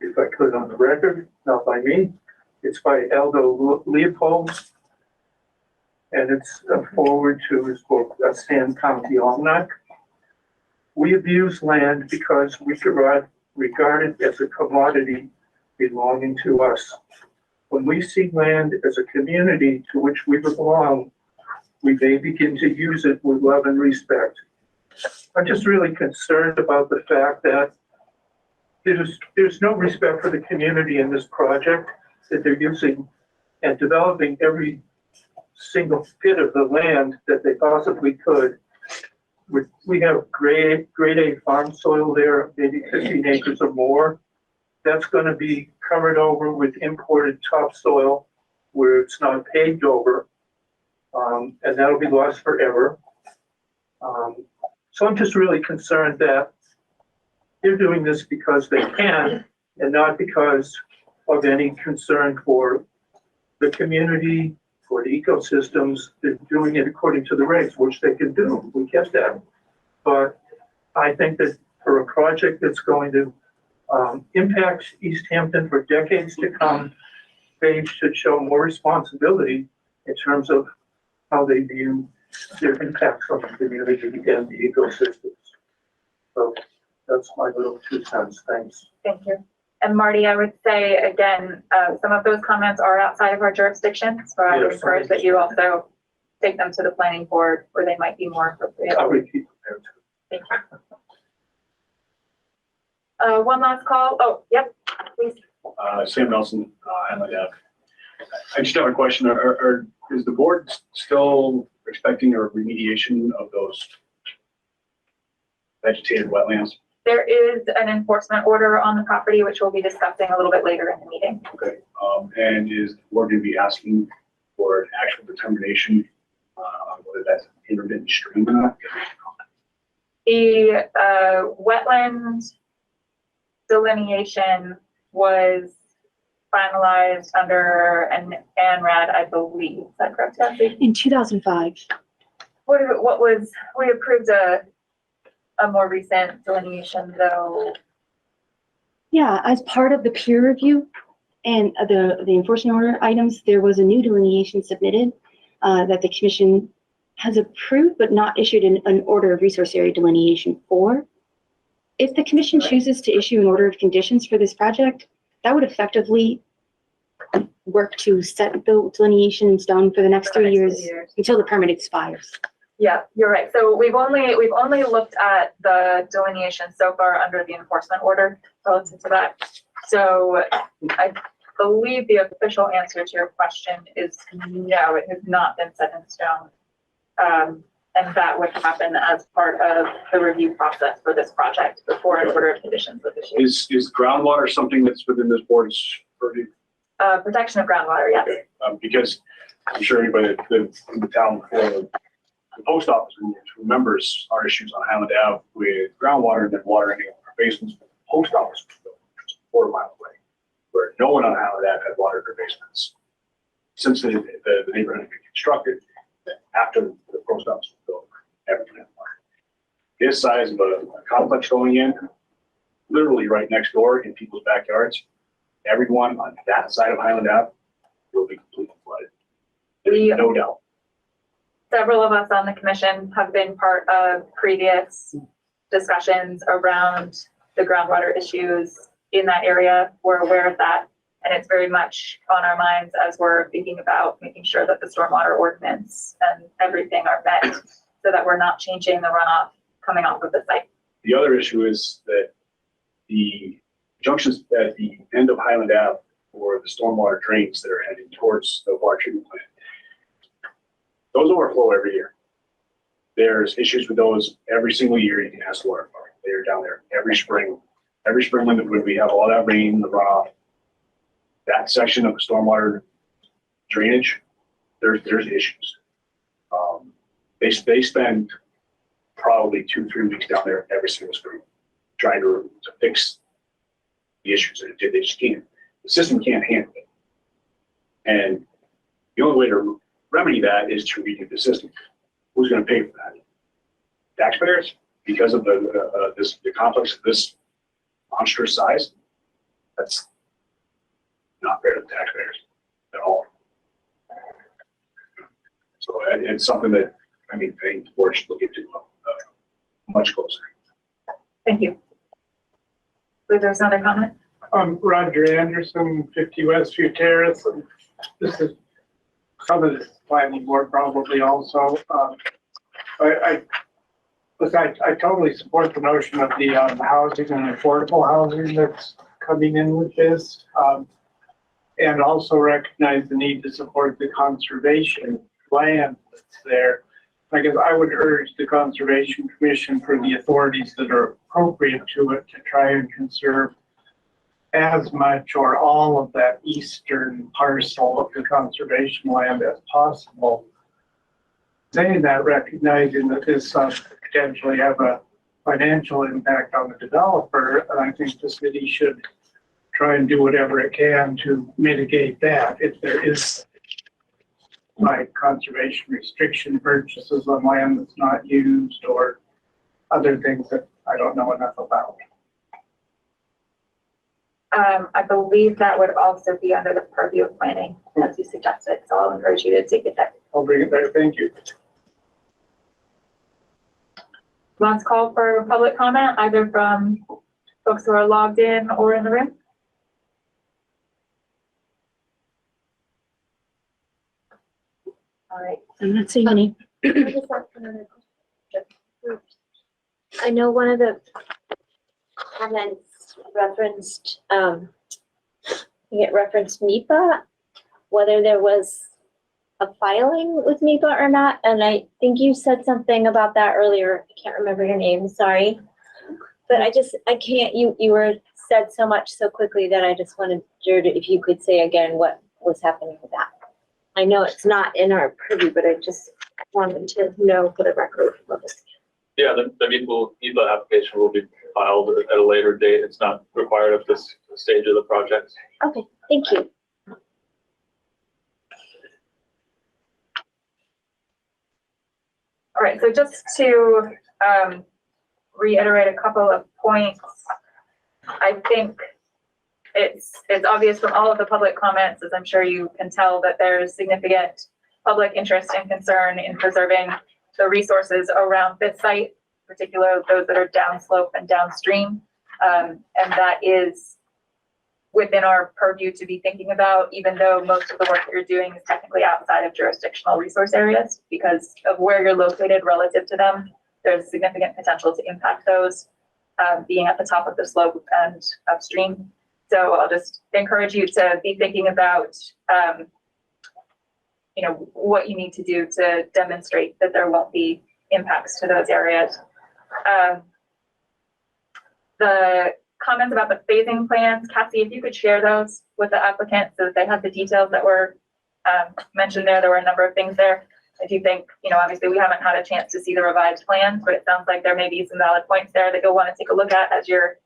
if I could, on the record, not by me. It's by Aldo Leopold, and it's a forward to his book, A Sand County Almanac. We abuse land because we regard it as a commodity belonging to us. When we see land as a community to which we belong, we may begin to use it with love and respect. I'm just really concerned about the fact that there's no respect for the community in this project, that they're using and developing every single bit of the land that they possibly could. We have grade A farm soil there, maybe 15 acres or more. That's going to be covered over with imported topsoil where it's not paved over, and that'll be lost forever. So I'm just really concerned that they're doing this because they can and not because of any concern for the community, for the ecosystems. They're doing it according to the regs, which they can do. We get that. But I think that for a project that's going to impact Easthampton for decades to come, they should show more responsibility in terms of how they view their impacts on the community and the ecosystems. So that's my little 2 cents. Thanks. Thank you. And Marty, I would say again, some of those comments are outside of our jurisdiction, so I would encourage that you also take them to the planning board where they might be more appropriate. I would keep prepared. Thank you. One last call. Oh, yep, please. Sam Nelson, I just have a question. Is the board still expecting a remediation of those vegetated wetlands? There is an enforcement order on the property, which we'll be discussing a little bit later in the meeting. Okay. And is the board going to be asking for an actual determination on whether that's intermittent stream or not? The wetland delineation was finalized under an ANRAD, I believe. Is that correct, Kathy? In 2005. We approved a more recent delineation though. Yeah, as part of the peer review and the enforcement order items, there was a new delineation submitted that the commission has approved but not issued an order of resource area delineation for. If the commission chooses to issue an order of conditions for this project, that would effectively work to set the delineation in stone for the next 3 years until the permit expires. Yeah, you're right. So we've only looked at the delineation so far under the enforcement order relative to that. So I believe the official answer to your question is no, it has not been set in stone. And that would happen as part of the review process for this project before an order of conditions was issued. Is groundwater something that's within this board's purview? Protection of groundwater, yes. Because I'm sure anybody that lived in the town before the post office remembers our issues on Highland Ave with groundwater and then water ending up in our basements. The post office was built just a quarter mile away, where no one on Highland Ave had water in their basements. Since the neighborhood had been constructed, after the post office was built, everyone had water. This size of a complex going in, literally right next door in people's backyards, everyone on that side of Highland Ave will be completely flooded. There's no doubt. Several of us on the commission have been part of previous discussions around the groundwater issues in that area. We're aware of that, and it's very much on our minds as we're thinking about making sure that the stormwater ordinance and everything are met so that we're not changing the runoff coming off of the site. The other issue is that the junctions at the end of Highland Ave for the stormwater drains that are heading towards the water treatment plant, those overflow every year. There's issues with those every single year. You can ask the water department. They're down there every spring when we have all that rain, the runoff, that section of the stormwater drainage, there's issues. They spend probably 2-3 weeks down there every single spring trying to fix the issues. They just can't. The system can't handle it. And the only way to remedy that is to redo the system. Who's going to pay for that? Taxpayers, because of the complex of this monstrous size. That's not fair to the taxpayers at all. So it's something that I think the board should look into much closer. Thank you. Believe there's another comment. Roger Anderson, 50 Westview Terrace, and this is some of this planning board probably also. I totally support the notion of the housing and affordable housing that's coming in with this, and also recognize the need to support the conservation land that's there. I guess I would urge the Conservation Commission for the authorities that are appropriate to it to try and conserve as much or all of that eastern parcel of the conservation land as possible. Saying that, recognizing that this potentially have a financial impact on the developer, and I think the city should try and do whatever it can to mitigate that. If there is like conservation restriction purchases on land that's not used or other things that I don't know enough about. I believe that would also be under the purview of planning, as you suggested. So I'll encourage you to take it there. I'll bring it there. Thank you. Last call for public comment, either from folks who are logged in or in the room. All right. I'm not seeing any. I know one of the comments referenced, it referenced NEPA, whether there was a filing with NEPA or not, and I think you said something about that earlier. I can't remember your name, sorry. But I can't, you said so much so quickly that I just wanted if you could say again what was happening with that. I know it's not in our purview, but I just wanted to know for the record. Yeah, the NEPA application will be filed at a later date. It's not required at this stage of the project. Okay, thank you. All right, so just to reiterate a couple of points, I think it's obvious from all of the public comments, as I'm sure you can tell, that there's significant public interest and concern in preserving the resources around this site, particularly those that are downslope and downstream. And that is within our purview to be thinking about, even though most of the work that you're doing is technically outside of jurisdictional resource areas, because of where you're located relative to them, there's significant potential to impact those being at the top of the slope and upstream. So I'll just encourage you to be thinking about, what you need to do to demonstrate that there won't be impacts to those areas. The comments about the phasing plans, Cassie, if you could share those with the applicant so that they have the details that were mentioned there. There were a number of things there. I do think, obviously we haven't had a chance to see the revised plans, but it sounds like there may be some valid points there that you'll want to take a look at as you're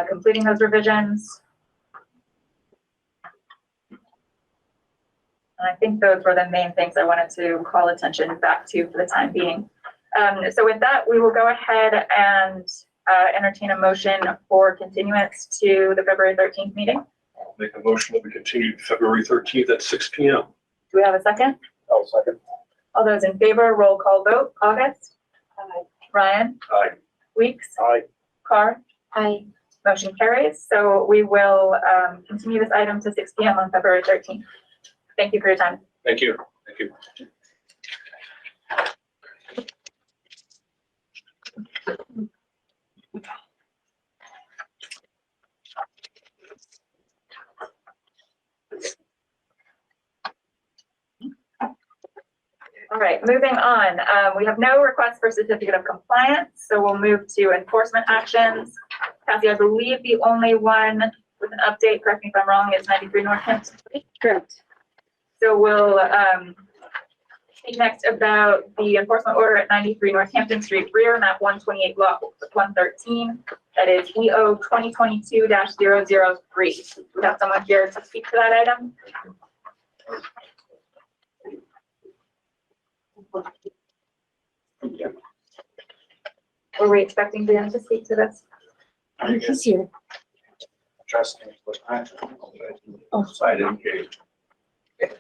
completing those revisions. And I think those were the main things I wanted to call attention back to for the time being. So with that, we will go ahead and entertain a motion for continuance to the February 13th meeting. I'll make a motion that we continue to February 13th at 6 p.m. Do we have a second? I'll second. All those in favor, roll call vote. August? Aye. Ryan? Aye. Weeks? Aye. Carr? Aye. Motion carries. So we will continue this item to 6 p.m. on February 13th. Thank you for your time. Thank you. Thank you. All right, moving on. We have no request for certificate of compliance, so we'll move to enforcement actions. Cassie, I believe the only one with an update, correct me if I'm wrong, is 93 Northampton Street. Correct. So we'll speak next about the enforcement order at 93 Northampton Street rear, map 128, lot 113. That is EO 2022-003. We have someone here to speak to that item. Were we expecting Dan to speak to this? He's here. Trust me. Oh. So I didn't hear you.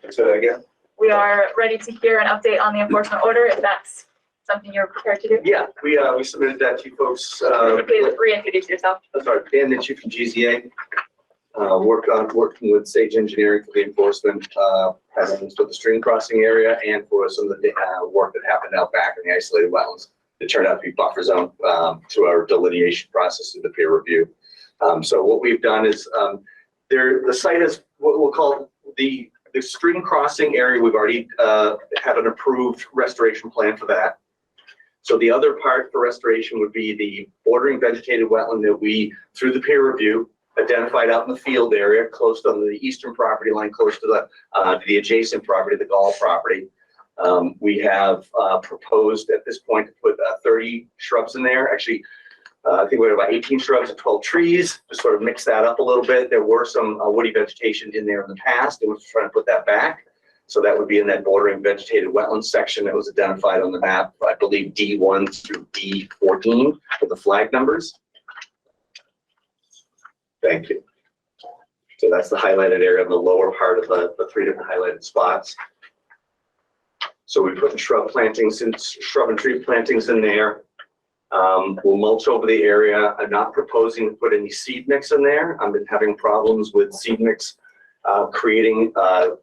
Say that again? We are ready to hear an update on the enforcement order, if that's something you're prepared to do. Yeah, we submitted that to you folks. Please reintroduce yourself. I'm sorry, Dan Mitchell from GZA. Working with Sage Engineering for the enforcement, items for the stream crossing area and for some of the work that happened out back in the isolated wetlands. It turned out to be buffer zone through our delineation process through the peer review. So what we've done is the site is what we'll call the stream crossing area. We've already have an approved restoration plan for that. So the other part for restoration would be the bordering vegetated wetland that we, through the peer review, identified out in the field area, close to the eastern property line, close to the adjacent property, the Gall property. We have proposed at this point to put 30 shrubs in there. Actually, I think we have about 18 shrubs and 12 trees to sort of mix that up a little bit. There were some woody vegetation in there in the past, and we're trying to put that back. So that would be in that bordering vegetated wetland section that was identified on the map, I believe D1 through D14 with the flag numbers. Thank you. So that's the highlighted area on the lower part of the three different highlighted spots. So we put shrub plantings and shrub and tree plantings in there. We'll mulch over the area. I'm not proposing to put any seed mix in there. I've been having problems with seed mix creating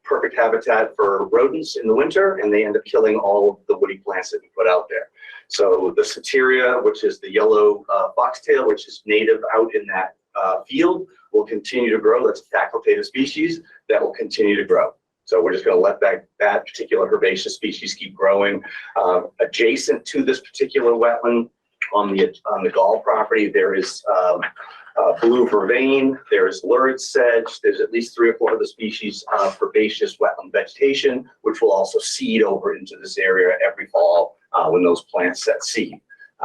perfect habitat for rodents in the winter, and they end up killing all of the woody plants that we put out there. So the Soteria, which is the yellow foxtail, which is native out in that field, will continue to grow. That's a facultative species that will continue to grow. So we're just going to let that particular herbaceous species keep growing. Adjacent to this particular wetland on the Gall property, there is blue vervain, there's lurid sedge, there's at least 3 or 4 other species of herbaceous wetland vegetation, which will also seed over into this area every fall when those plants set seed.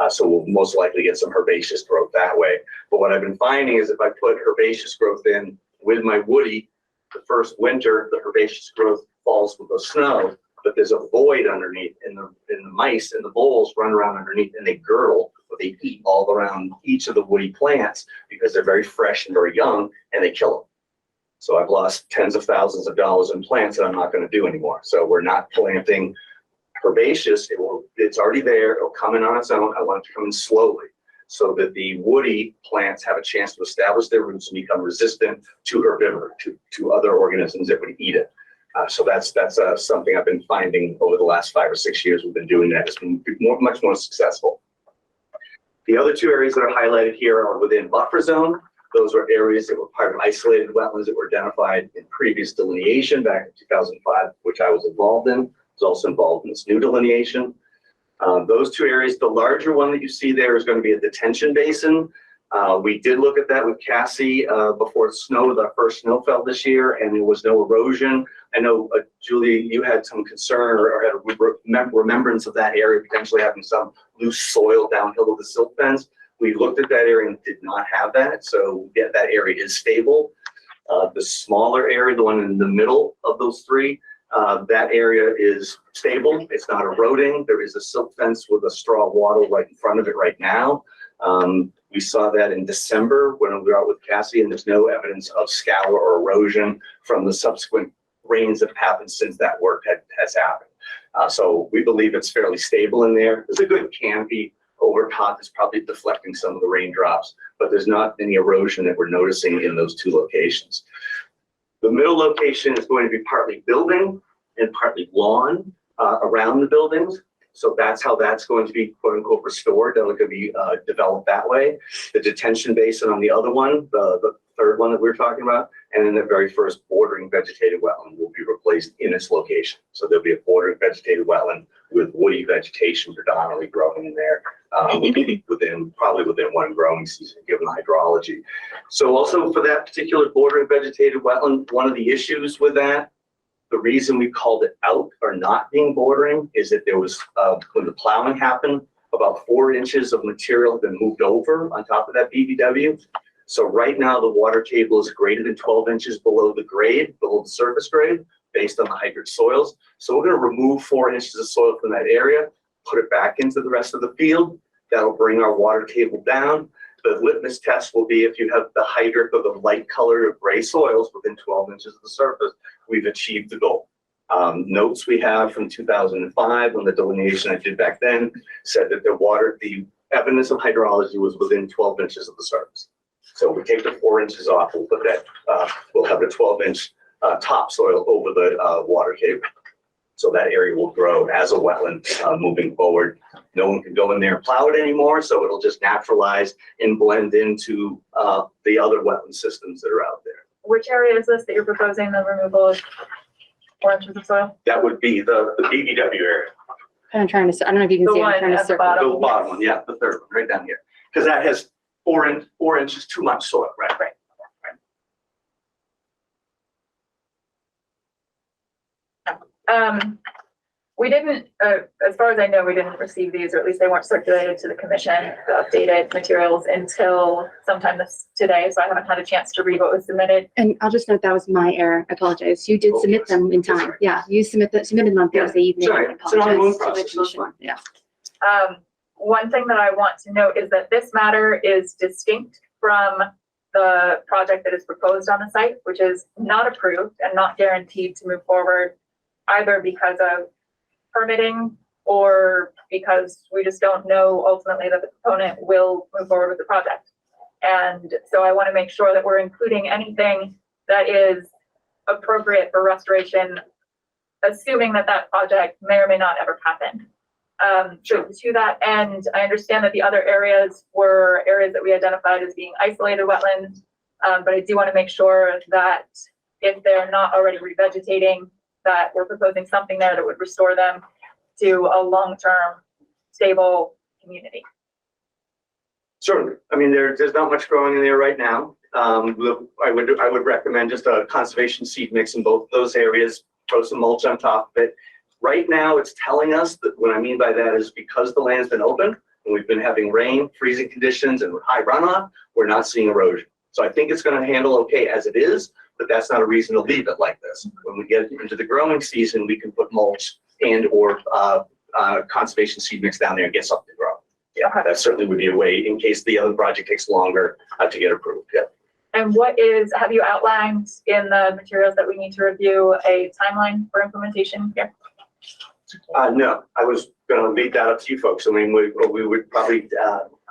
So we'll most likely get some herbaceous growth that way. But what I've been finding is if I put herbaceous growth in with my woody, the first winter, the herbaceous growth falls with the snow, but there's a void underneath, and the mice and the voles run around underneath, and they girdle, or they eat all around each of the woody plants because they're very fresh and very young, and they kill them. So I've lost tens of thousands of dollars in plants that I'm not going to do anymore. So we're not planting herbaceous. It's already there. It'll come in on its own. I want it to come in slowly so that the woody plants have a chance to establish their roots and become resistant to herbivore, to other organisms that would eat it. So that's something I've been finding over the last 5 or 6 years. We've been doing that. It's been much more successful. The other 2 areas that are highlighted here are within buffer zone. Those are areas that were part of isolated wetlands that were identified in previous delineation back in 2005, which I was involved in. I was also involved in this new delineation. Those 2 areas, the larger one that you see there is going to be a detention basin. We did look at that with Cassie before it snowed, our first snow fell this year, and there was no erosion. I know, Julie, you had some concern or had a remembrance of that area potentially having some loose soil downhill of the silt fence. We looked at that area and did not have that, so yeah, that area is stable. The smaller area, the one in the middle of those 3, that area is stable. It's not eroding. There is a silt fence with a straw wattle right in front of it right now. We saw that in December when we were out with Cassie, and there's no evidence of scour or erosion from the subsequent rains that have happened since that work has happened. So we believe it's fairly stable in there. There's a good canopy over top that's probably deflecting some of the raindrops, but there's not any erosion that we're noticing in those 2 locations. The middle location is going to be partly building and partly lawn around the buildings. So that's how that's going to be quote unquote restored. They're going to be developed that way. The detention basin on the other one, the third one that we were talking about, and then the very first bordering vegetated wetland will be replaced in its location. So there'll be a bordering vegetated wetland with woody vegetation predominantly growing in there probably within one growing season, given the hydrology. So also for that particular bordering vegetated wetland, one of the issues with that, the reason we called it out or not being bordering is that there was, when the plowing happened, about 4 inches of material had been moved over on top of that BVW. So right now the water table is greater than 12 inches below the grade, below the surface grade, based on the hydric soils. So we're going to remove 4 inches of soil from that area, put it back into the rest of the field. That'll bring our water table down. The litmus test will be if you have the hydric or the light color of gray soils within 12 inches of the surface, we've achieved the goal. Notes we have from 2005 when the delineation I did back then said that the evidence of hydrology was within 12 inches of the surface. So we take the 4 inches off, we'll put that, we'll have the 12-inch topsoil over the water table. So that area will grow as a wetland moving forward. No one can go in there and plow it anymore, so it'll just naturalize and blend into the other wetland systems that are out there. Which area is this that you're proposing the removal of 4 inches of soil? That would be the BVW area. I'm trying to, I don't know if you can The see, one I'm trying to at the circle. bottom. The bottom one, yeah, the third one, right down here. Because that has 4 inches too much soil, right? Right. We didn't, as far as I know, we didn't receive these, or at least they weren't circulated to the commission, the updated materials until sometime today, so I haven't had a chance to read what was submitted. And I'll just note that was my error. I apologize. You did submit them in time. Yeah, you submitted them on Thursday evening. Sorry, I it's an ongoing apologize to the process, that's commission. Yeah. One thing that I want to note is that this matter is distinct from the project that is proposed on the site, which is not approved and not guaranteed to move forward, either because of permitting or because we just don't know ultimately that the proponent will move forward with the project. And so I want to make sure that we're including anything that is appropriate for restoration, assuming that that project may or may not ever happen. So to that end, I understand that the other areas were areas that we identified as being isolated wetlands, but I do want to make sure that if they're not already revegetating, that we're proposing something there that would restore them to a long-term, stable community. Certainly. I mean, there's not much growing in there right now. I would recommend just a conservation seed mix in both of those areas, throw some mulch on top of it. Right now, it's telling us that what I mean by that is because the land's been open and we've been having rain, freezing conditions, and high runoff, we're not seeing erosion. So I think it's going to handle okay as it is, but that's not a reason to leave it like this. When we get into the growing season, we can put mulch and or conservation seed mix down there and get something to grow. Yeah, that certainly would be a way in case the other project takes longer to get approved. Yeah. And have you outlined in the materials that we need to review a timeline for implementation here? No, I was going to leave that up to you folks. I mean, we would probably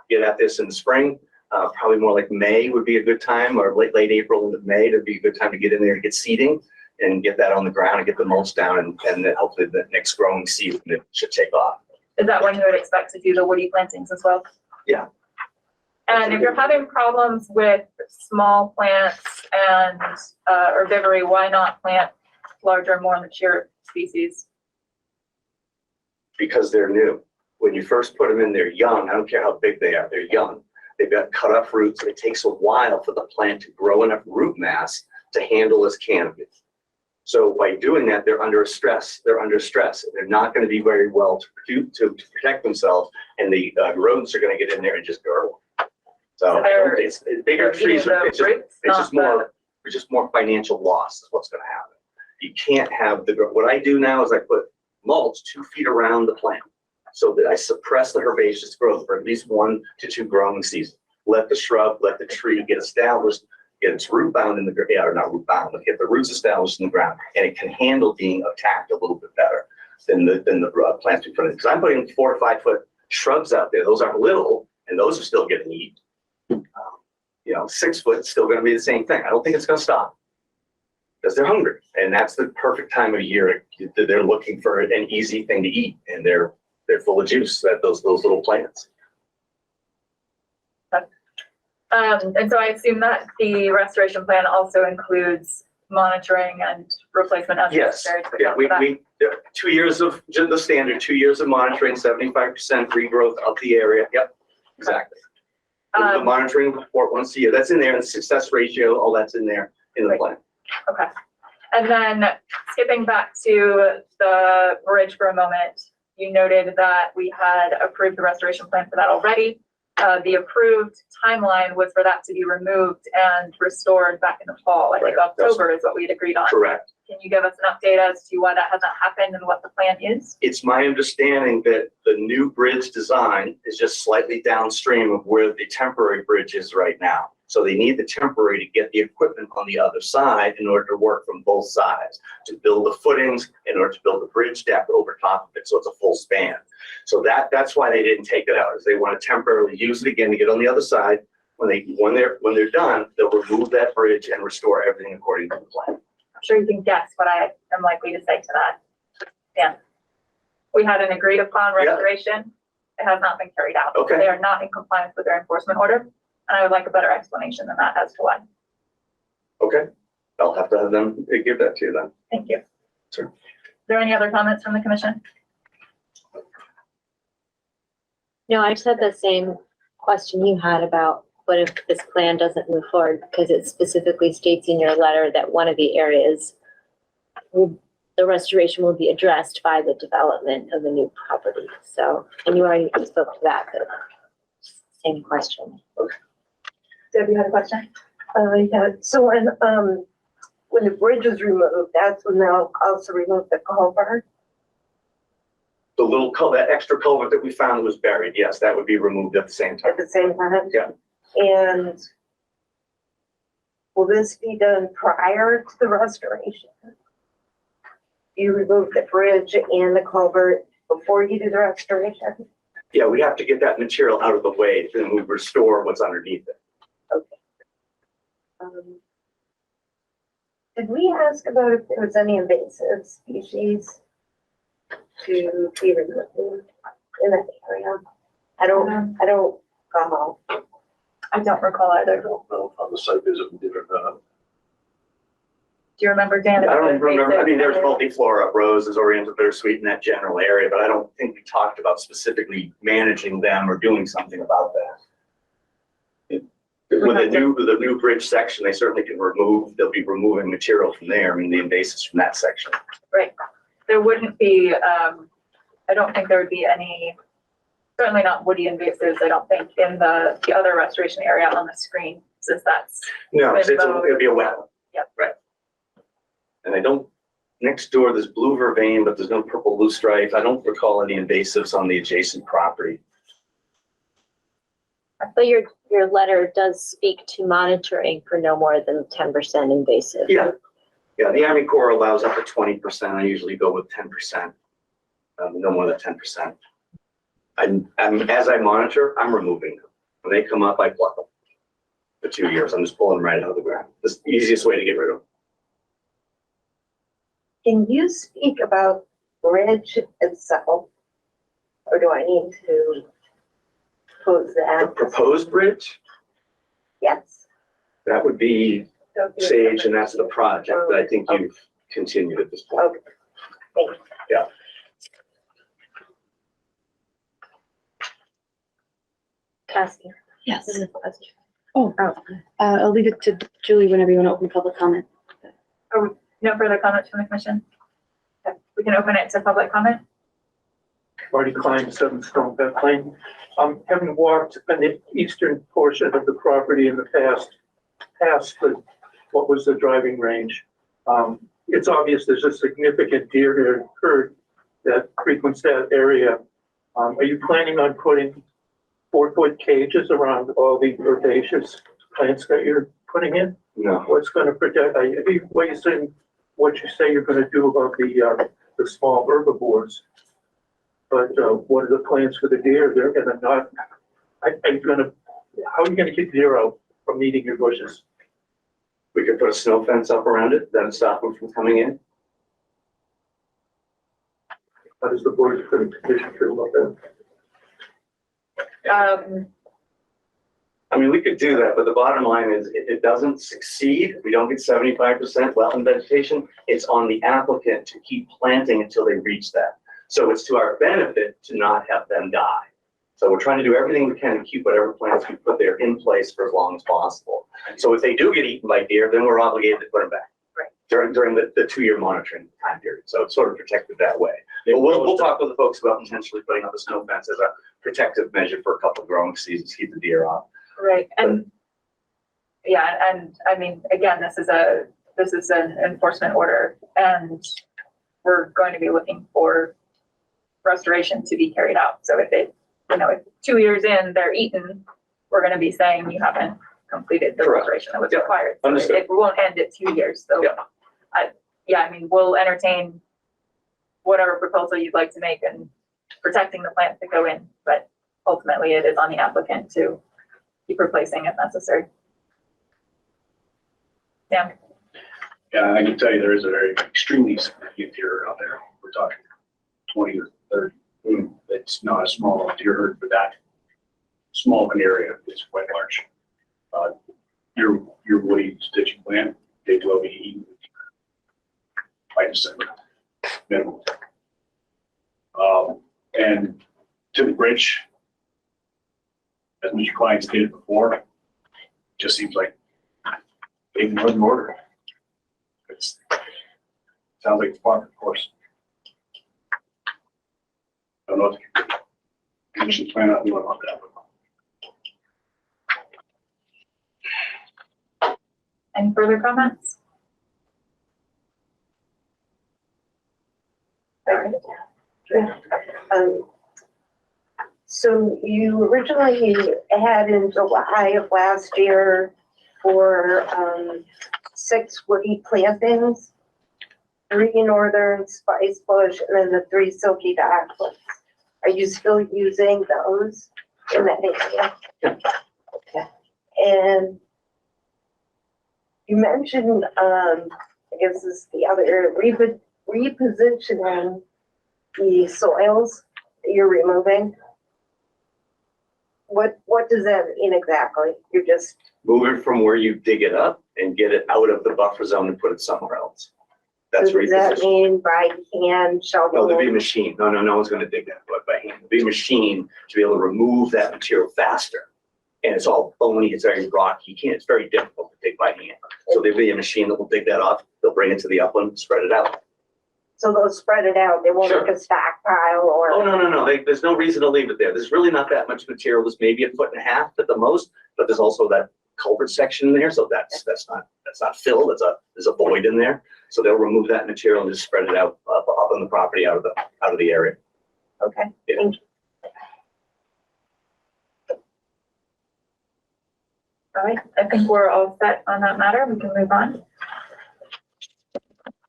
get at this in the spring. Probably more like May would be a good time, or late April into May to be a good time to get in there and get seeding and get that on the ground and get the mulch down, and then hopefully the next growing season it should take off. Is that when you would expect to do the woody plantings as well? Yeah. And if you're having problems with small plants and herbivory, why not plant larger, more mature species? Because they're new. When you first put them in, they're young. I don't care how big they are, they're young. They've got cut off roots, and it takes a while for the plant to grow enough root mass to handle as canopy. So by doing that, they're under stress. They're under stress. They're not going to be very well to protect themselves, and the rodents are going to get in there and just gargle. So it's bigger trees. It's just more financial loss is what's going to happen. You can't have what I do now is I put mulch 2 feet around the plant so that I suppress the herbaceous growth for at least 1 to 2 growing seasons. Let the shrub, let the tree get established, get its root bound in the ground, or not root bound, but get the roots established in the ground, and it can handle being attacked a little bit better than the plants we put in. Because I'm putting 4 or 5 foot shrubs out there. Those aren't little, and those are still getting eaten. 6 foot is still going to be the same thing. I don't think it's going to stop because they're hungry, and that's the perfect time of year that they're looking for an easy thing to eat, and they're they're full of juice, those little plants. And so I assume that the restoration plan also includes monitoring and replacement as Yes, necessary. to yeah, account for that. we 2 years of, just the standard, 2 years of monitoring, 75% regrowth of the area. Yep, exactly. The monitoring report once a year, that's in there, and the success ratio, all that's in there in the plan. Okay. And then skipping back to the bridge for a moment, you noted that we had approved the restoration plan for that already. The approved timeline was for that to be removed and restored back in the fall. I think Right. October is what we had agreed on. Correct. Can you give us an update as to why that hasn't happened and what the plan is? It's my understanding that the new bridge design is just slightly downstream of where the temporary bridge is right now. So they need the temporary to get the equipment on the other side in order to work from both sides, to build the footings, in order to build the bridge deck over top of it, so it's a full span. So that's why they didn't take it out, is they want to temporarily use it again to get on the other side. When they're done, they'll remove that bridge and restore everything according to the plan. I'm sure you can guess what I am likely to say to that. Yeah. We had an agreed upon restoration. It has not been carried out. Okay. They are not in compliance with their enforcement order. And I would like a better explanation than that as to why. Okay, I'll have to have them give that to you then. Thank you. Sure. Are there any other comments from the commission? No, I just had the same question you had about what if this plan doesn't move forward, because it specifically states in your letter that one of the areas the restoration will be addressed by the development of the new property. So, and you already spoke to that, but same question. Deb, you had a question? Yeah, so when the bridge is removed, that's when they'll also remove the culvert. The little that extra culvert that we found was buried, yes, that would be removed at the same time. At the same time? Yeah. And will this be done prior to the restoration? You remove the bridge and the culvert before you do the restoration? Yeah, we have to get that material out of the way, then we restore what's underneath it. Okay. Did we ask about if there was any invasive species to be removed in that area? I don't know. I don't recall either. I don't know on the site visit we did or not. Do you remember, Dan? I don't remember, I mean, there's multiflora, roses, oriental bittersweet in that general area, but I don't think we talked about specifically managing them or doing something about that. With the new bridge section, they certainly can they'll be removing material from there, I mean, the invasives from that section. Right. There wouldn't be, I don't think there would be any, certainly not woody invasives, I don't think, in the other restoration area on the screen, since that's. No, it'll be a wetland. Yep. Right. And I don't, next door, there's blue vervain, but there's no purple loosestrife. I don't recall any invasives on the adjacent property. But your letter does speak to monitoring for no more than 10% invasive. Yeah. Yeah, the Army Corps allows up to 20%. I usually go with 10%. No more than 10%. As I monitor, I'm removing them. When they come up, I pluck them. For 2 years, I'm just pulling them right out of the ground. That's the easiest way to get rid of them. Can you speak about bridge itself? Or do I need to pose The that? proposed bridge, Yes. that would be Sage, and that's the project that I think you've continued at this point. Okay. Thank you. Yeah. Cassie. Yes. This is a question. I'll leave it to Julie whenever you want to open public comment. No further comments from the commission? Okay, we can open it to public comment. Marty Klein, 7 Stone Pet Lane. Having walked on the eastern portion of the property in the past what was the driving range, it's obvious there's a significant deer herd that frequents that area. Are you planning on putting 4-foot cages around all the herbaceous plants that you're putting in? No. What's going to protect? What you say you're going to do about the small herbivores, but what are the plans for the deer? They're going to not. How are you going to keep deer out from eating your bushes? We could put a snow fence up around it, that'd stop them from coming in. How does the board of commission feel about that? I mean, we could do that, but the bottom line is if it doesn't succeed, we don't get 75% wetland vegetation, it's on the applicant to keep planting until they reach that. So it's to our benefit to not have them die. So we're trying to do everything we can to keep whatever plants we put there in place for as long as possible. So if they do get eaten by deer, then we're obligated to put them back. Right. During the 2-year monitoring time period. So it's sort of protected that way. But we'll talk with the folks about potentially putting up a snow fence as a protective measure for a couple of growing seasons, keep the deer off. Right, and yeah, and I mean, again, this is an enforcement order, and we're going to be looking for restoration to be carried out. So if it, if 2 years in they're eaten, we're going to be saying you haven't completed the Correct. restoration that was Yeah. required. So Understood. it won't end at 2 years. So I mean, we'll entertain whatever proposal you'd like to make in protecting the plants that go in, but ultimately it is on the applicant to keep replacing if necessary. Yeah. Yeah, I can tell you there is a very extremely significant deer out there. We're talking 20 or 30. It's not a small deer herd for that small of an area. It's quite large. Your woody stitching plant, they will be eaten by December, minimum. And to the bridge, as Mr. Klein stated before, just seems like they ignored the order. Sounds like it's part of the course. I don't know what the commission plan out about that. Any further comments? So you originally had in July of last year for 6 woody plantings, 3 northern spice bush, and then the 3 silky dogwoods. Are you still using those in that area? Okay. And you mentioned, I guess this is the other area, repositioning the soils that you're removing. What does that mean exactly? You're just Move it from where you dig it up and get it out of the buffer zone and put it somewhere else. That's so does that repositioning. mean by hand shovel? No, there'd be a machine. No one's gonna dig that by hand. There'd be a machine to be able to remove that material faster. And it's all bony, it's very rocky, it's very difficult to dig by hand. So there'd be a machine that will dig that off, they'll bring it to the upland, spread it out. So they'll spread it out, they won't Sure. make a stockpile or? Oh, no, there's no reason to leave it there. There's really not that much material, there's maybe 1.5 feet at the most, but there's also that culvert section in there, so that's not filled, there's a void in there. So they'll remove that material and just spread it out up on the property out of the area. Okay, Yeah. thank you. All right, I think we're all set on that matter. We can move on.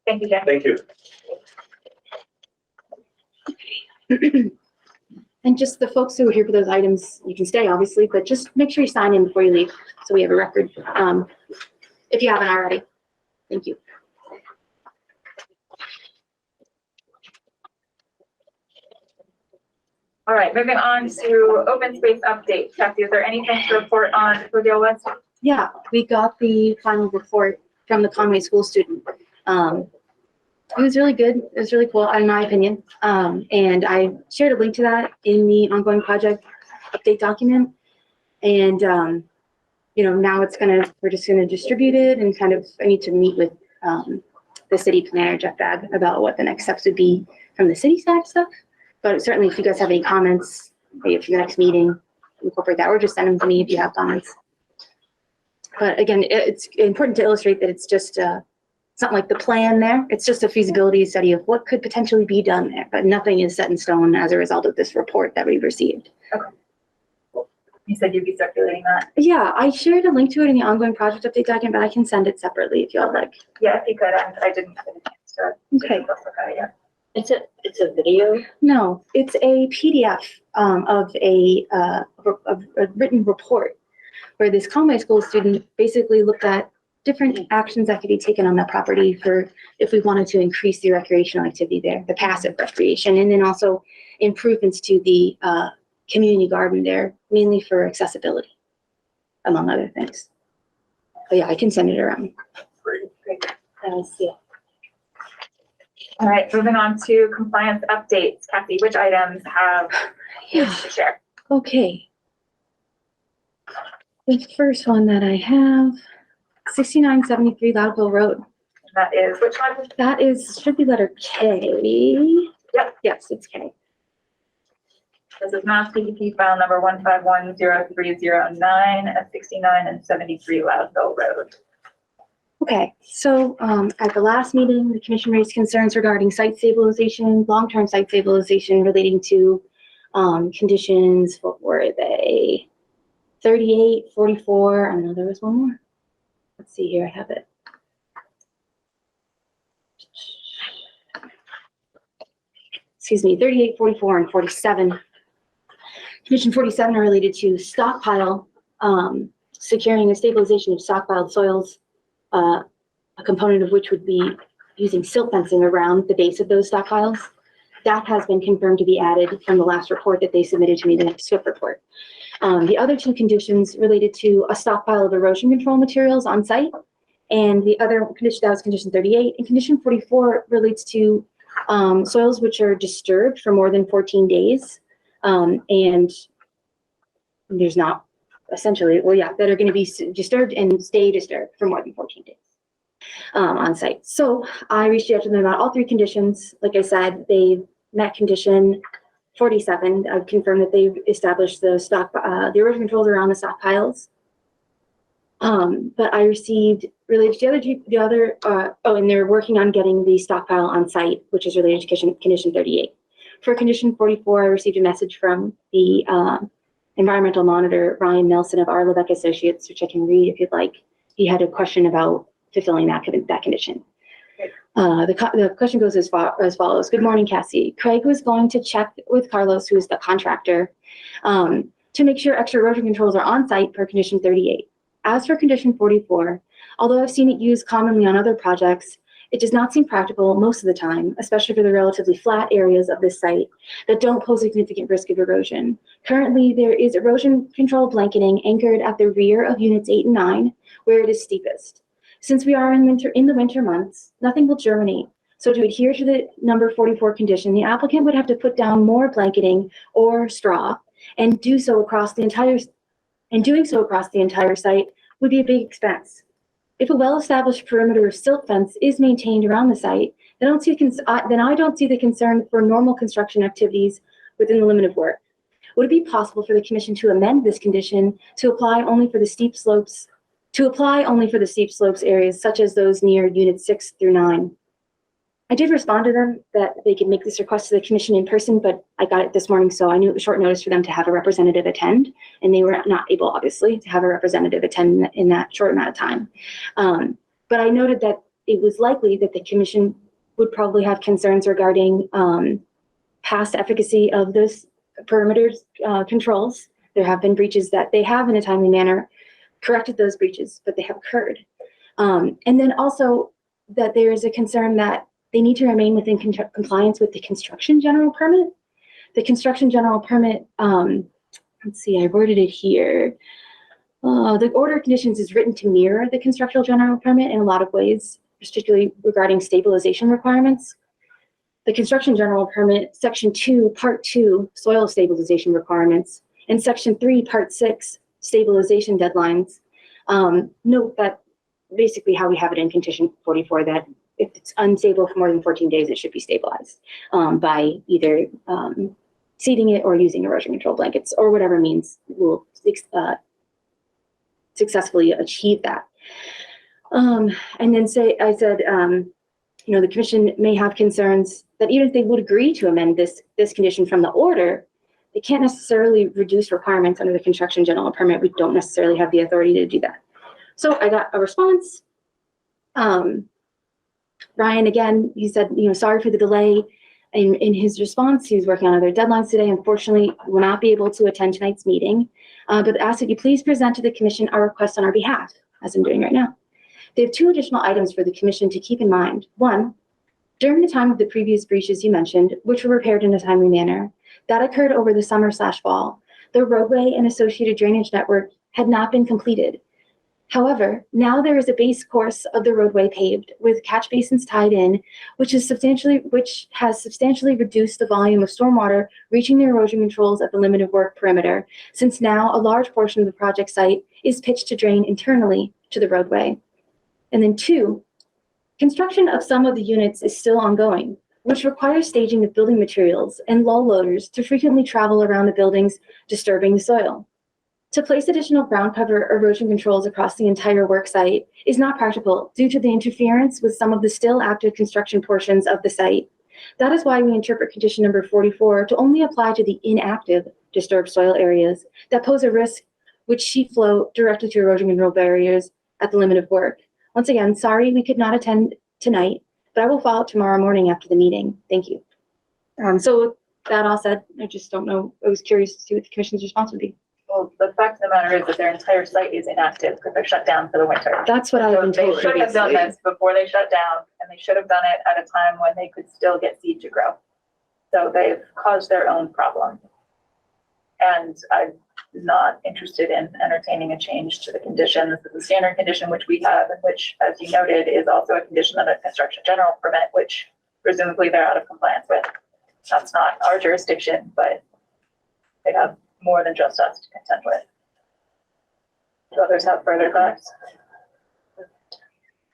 Thank you, Jen. Thank you. And just the folks who are here for those items, you can stay obviously, but just make sure you sign in before you leave, so we have a record, if you haven't already. Thank you. All right, moving on to open space update. Kathy, is there anything to report on Cordell West? Yeah, we got the final report from the Conway school student. It was really good. It was really cool, in my opinion. And I shared a link to that in the ongoing project update document. And, now we're just gonna distribute it and I need to meet with the city planner, Jeff Bag, about what the next steps would be from the city side stuff. But certainly if you guys have any comments, maybe for your next meeting, incorporate that, or just send them to me if you have comments. But again, it's important to illustrate that it's just, it's not like the plan there. It's just a feasibility study of what could potentially be done there, but nothing is set in stone as a result of this report that we've received. Okay. You said you'd be circulating that. Yeah, I shared a link to it in the ongoing project update document, but I can send it separately if y'all like. Yeah, if you could. I didn't get a chance to. Okay. Look at it yet. It's a video. No, it's a PDF of a written report where this Conway school student basically looked at different actions that could be taken on that property for if we wanted to increase the recreational activity there, the passive recreation, and then also improvements to the community garden there, mainly for accessibility, among other things. But yeah, I can send it around. Great. Yeah. All right, moving on to compliance updates. Kathy, which items have you to share? Okay. The first one that I have, 6973 Loudville Road. That is, which one? That is, should be letter K. Yep. Yes, it's K. This is Mass DEP file number 1510309 at 69 and 73 Loudville Road. Okay, so at the last meeting, the commission raised concerns regarding site stabilization, long-term site stabilization relating to conditions. What were they? 38, 44, I know there was one more. Let's see here, I have it. Excuse me, 38, 44, and 47. Condition 47 are related to stockpile, securing the stabilization of stockpiled soils, a component of which would be using silt fencing around the base of those stockpiles. That has been confirmed to be added from the last report that they submitted to me, the next SWIP report. The other two conditions related to a stockpile of erosion control materials on site, and the other condition, that was condition 38, and condition 44 relates to soils which are disturbed for more than 14 days, and there's not essentially, well, yeah, that are going to be disturbed and stay disturbed for more than 14 days on site. So I reached out to them about all three conditions. Like I said, they met condition 47. I've confirmed that they've established the erosion controls around the stockpiles. But I received related to the other, and they're working on getting the stockpile on site, which is related to condition 38. For condition 44, I received a message from the environmental monitor, Ryan Nelson of R. Levesque Associates, which I can read if you'd like. He had a question about fulfilling that condition. The question goes as follows. Good morning, Cassie. Craig was going to check with Carlos, who is the contractor, to make sure extra erosion controls are on site per condition 38. As for condition 44, although I've seen it used commonly on other projects, it does not seem practical most of the time, especially for the relatively flat areas of this site that don't pose a significant risk of erosion. Currently, there is erosion control blanketing anchored at the rear of units 8 and 9, where it is steepest. Since we are in the winter months, nothing will germinate. So to adhere to the number 44 condition, the applicant would have to put down more blanketing or straw and doing so across the entire site would be a big expense. If a well-established perimeter of silt fence is maintained around the site, then I don't see the concern for normal construction activities within the limit of work. Would it be possible for the commission to amend this condition to apply only for the steep slopes areas such as those near units 6 through 9? I did respond to them that they could make this request to the commission in person, but I got it this morning, so I knew it was short notice for them to have a representative attend, and they were not able, obviously, to have a representative attend in that short amount of time. But I noted that it was likely that the commission would probably have concerns regarding past efficacy of those perimeter controls. There have been breaches that they have in a timely manner corrected those breaches, but they have occurred. And then also that there is a concern that they need to remain within compliance with the construction general permit. The construction general permit, let's see, I worded it here. The order of conditions is written to mirror the construction general permit in a lot of ways, particularly regarding stabilization requirements. The construction general permit, section 2, part 2, soil stabilization requirements, and section 3, part 6, stabilization deadlines. Note that basically how we have it in condition 44, that if it's unstable for more than 14 days, it should be stabilized by either seeding it or using erosion control blankets or whatever means will successfully achieve that. And then I said, the commission may have concerns that even if they would agree to amend this condition from the order, they can't necessarily reduce requirements under the construction general permit. We don't necessarily have the authority to do that. So I got a response. Ryan, again, he said, sorry for the delay. In his response, he was working on other deadlines today. Unfortunately, will not be able to attend tonight's meeting, but ask that you please present to the commission our request on our behalf, as I'm doing right now. They have two additional items for the commission to keep in mind. One, during the time of the previous breaches you mentioned, which were repaired in a timely manner, that occurred over the summer/fall, the roadway and associated drainage network had not been completed. However, now there is a base course of the roadway paved with catch basins tied in, which has substantially reduced the volume of stormwater reaching the erosion controls at the limit of work perimeter, since now a large portion of the project site is pitched to drain internally to the roadway. And then two, construction of some of the units is still ongoing, which requires staging of building materials and lull loaders to frequently travel around the buildings, disturbing the soil. To place additional ground cover erosion controls across the entire work site is not practical due to the interference with some of the still active construction portions of the site. That is why we interpret condition number 44 to only apply to the inactive disturbed soil areas that pose a risk which sheet flow directly to erosion control barriers at the limit of work. Once again, sorry we could not attend tonight, but I will follow up tomorrow morning after the meeting. Thank you. So with that all said, I just don't know. I was curious to see what the commission's response would be. Well, the fact of the matter is that their entire site is inactive because they're shut down for the winter. That's what I've been They told should have done previously. this before they shut down, and they should have done it at a time when they could still get seed to grow. So they've caused their own problem. And I'm not interested in entertaining a change to the conditions. The standard condition which we have, and which, as you noted, is also a condition of a construction general permit, which presumably they're out of compliance with. That's not our jurisdiction, but they have more than just us to contend with. Do others have further thoughts?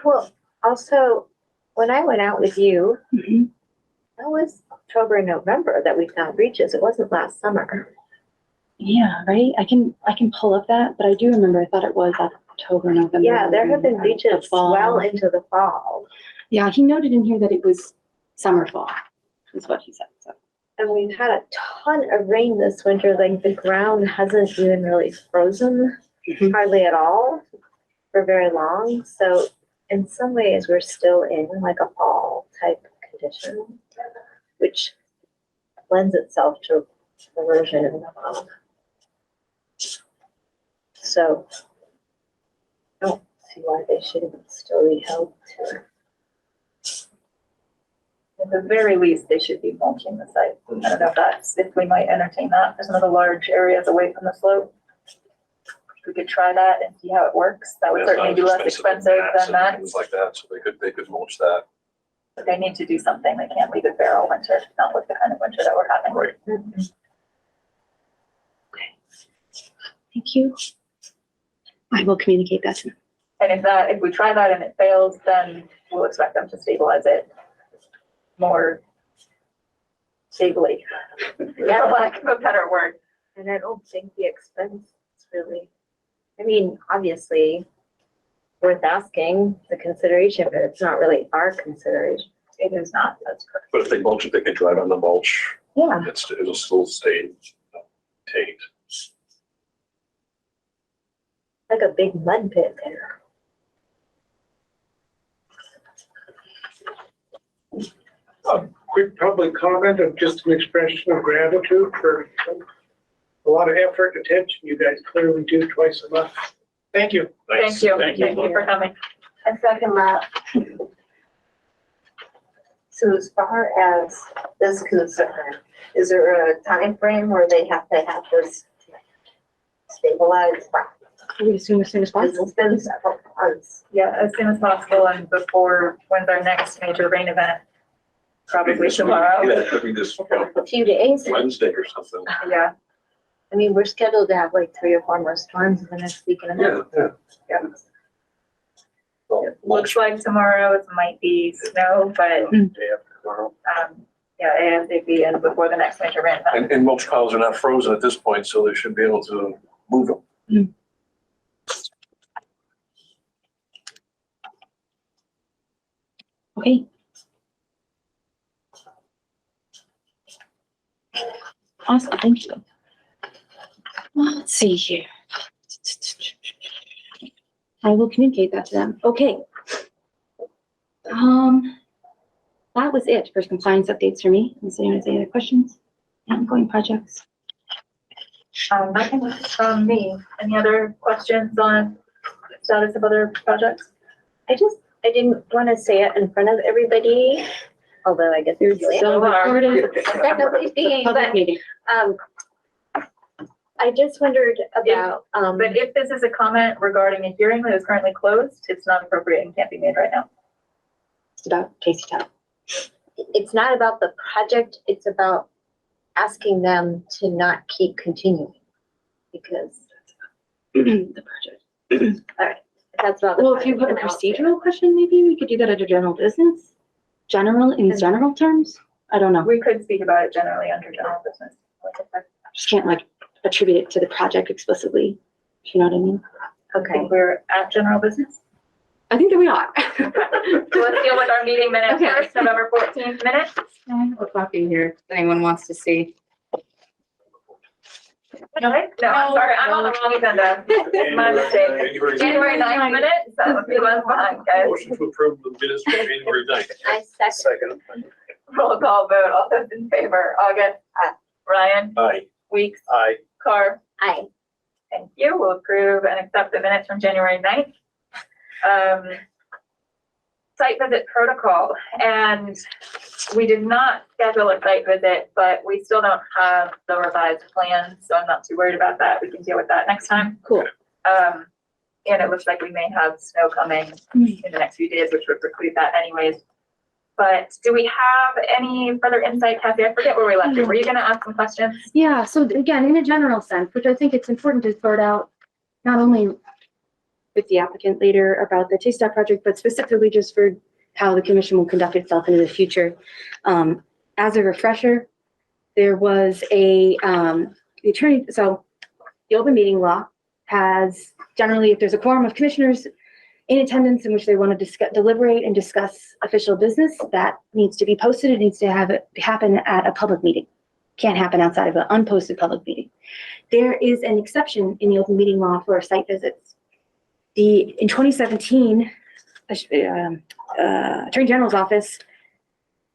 Well, also, when I went out with you, that was October, November that we found breaches. It wasn't last summer. Yeah, right. I can pull up that, but I do remember. I thought it was October, November. Yeah, there have been breaches well into the fall. Yeah, he noted in here that it was summer fall, is what he said. So. And we've had a ton of rain this winter. Like the ground hasn't even really frozen hardly at all for very long. So in some ways, we're still in like a fall type condition, which lends itself to erosion. So I don't see why they shouldn't still be held to. At the very least, they should be mulching the site. I don't know if we might entertain that for some of the large areas away from the slope. We could try that and see how it works. That would certainly be less expensive than that. Things like that, so they could mulch that. But they need to do something. They can't leave it bare all winter, not with the kind of winter that we're having. Right. Thank you. I will communicate that to them. And if we try that and it fails, then we'll expect them to stabilize it more stably, for lack of a better word. And I don't think the expense is really, I mean, obviously worth asking the consideration, but it's not really our consideration. It is not, that's correct. But if they mulch it, they can drive on the mulch. Yeah. It'll still stay tagged. Like a big mud pit there. Quick public comment of just an expression of gratitude for a lot of effort and attention you guys clearly do twice a month. Thank you. Thank you. Thank you for coming. I second that. So as far as this concerned, is there a time frame where they have to have this stabilized? We assume as soon as possible. It's been several months. Yeah, as soon as possible and before, when's our next major rain event? Probably tomorrow. Yeah, it could be this A few days. Wednesday or something. Yeah. I mean, we're scheduled to have like 3 or 4 more storms in the next week and a half. Yeah. It looks like tomorrow it might be snow, but Day after tomorrow. yeah, ASAP and before the next major rain event. And mulch piles are not frozen at this point, so they should be able to move them. Okay. Awesome, thank you. Well, let's see here. I will communicate that to them. Okay. That was it for compliance updates for me. Unless anyone has any other questions? Ongoing projects. Nothing from me. Any other questions on status of other projects? I didn't want to say it in front of everybody, although I guess There's it's still recorded that nobody's seeing, public but, meeting. I just wondered about, But if this is a comment regarding a hearing that is currently closed, it's not appropriate and can't be made right now. It's about Casey Town. it's not about the project, it's about asking them to not keep continuing. Because, The project. that's about the Well, if you have a project, then I'll- procedural question, maybe we could do that under general business? In general terms? I don't know. We could speak about it generally under general business. Just can't like attribute it to the project explicitly. If you know what I mean? I Okay, think we're at general business. I think that we are. So let's deal with our meeting minutes Okay. first, November 14th minutes. What copy here, if anyone wants to see. No, I'm sorry, I'm on the wrong agenda. My mistake. January 9th minutes, that would be left behind, guys. Motion to approve the minutes for January 9th. I second. Second. Roll call vote, all those in favor, August, Ryan, Aye. Weeks, Aye. Carr. Aye. Thank you. We'll approve and accept the minutes from January 9th. Site visit protocol, and we did not schedule a site visit, but we still don't have the revised plan, so I'm not too worried about that. We can deal with that next time. Cool. And it looks like we may have snow coming in the next few days, which would preclude that anyways. But do we have any further insight, Kathy? I forget where we left it. Were you gonna ask some questions? Yeah, so again, in a general sense, which I think it's important to sort out, not only with the applicant later about the Taste Stop project, but specifically just for how the commission will conduct itself into the future. As a refresher, there was the attorney, so the open meeting law has generally, if there's a quorum of commissioners in attendance in which they want to deliberate and discuss official business, that needs to be posted. It needs to have it happen at a public meeting. Can't happen outside of an unposted public meeting. There is an exception in the open meeting law for site visits. In 2017, Attorney General's office,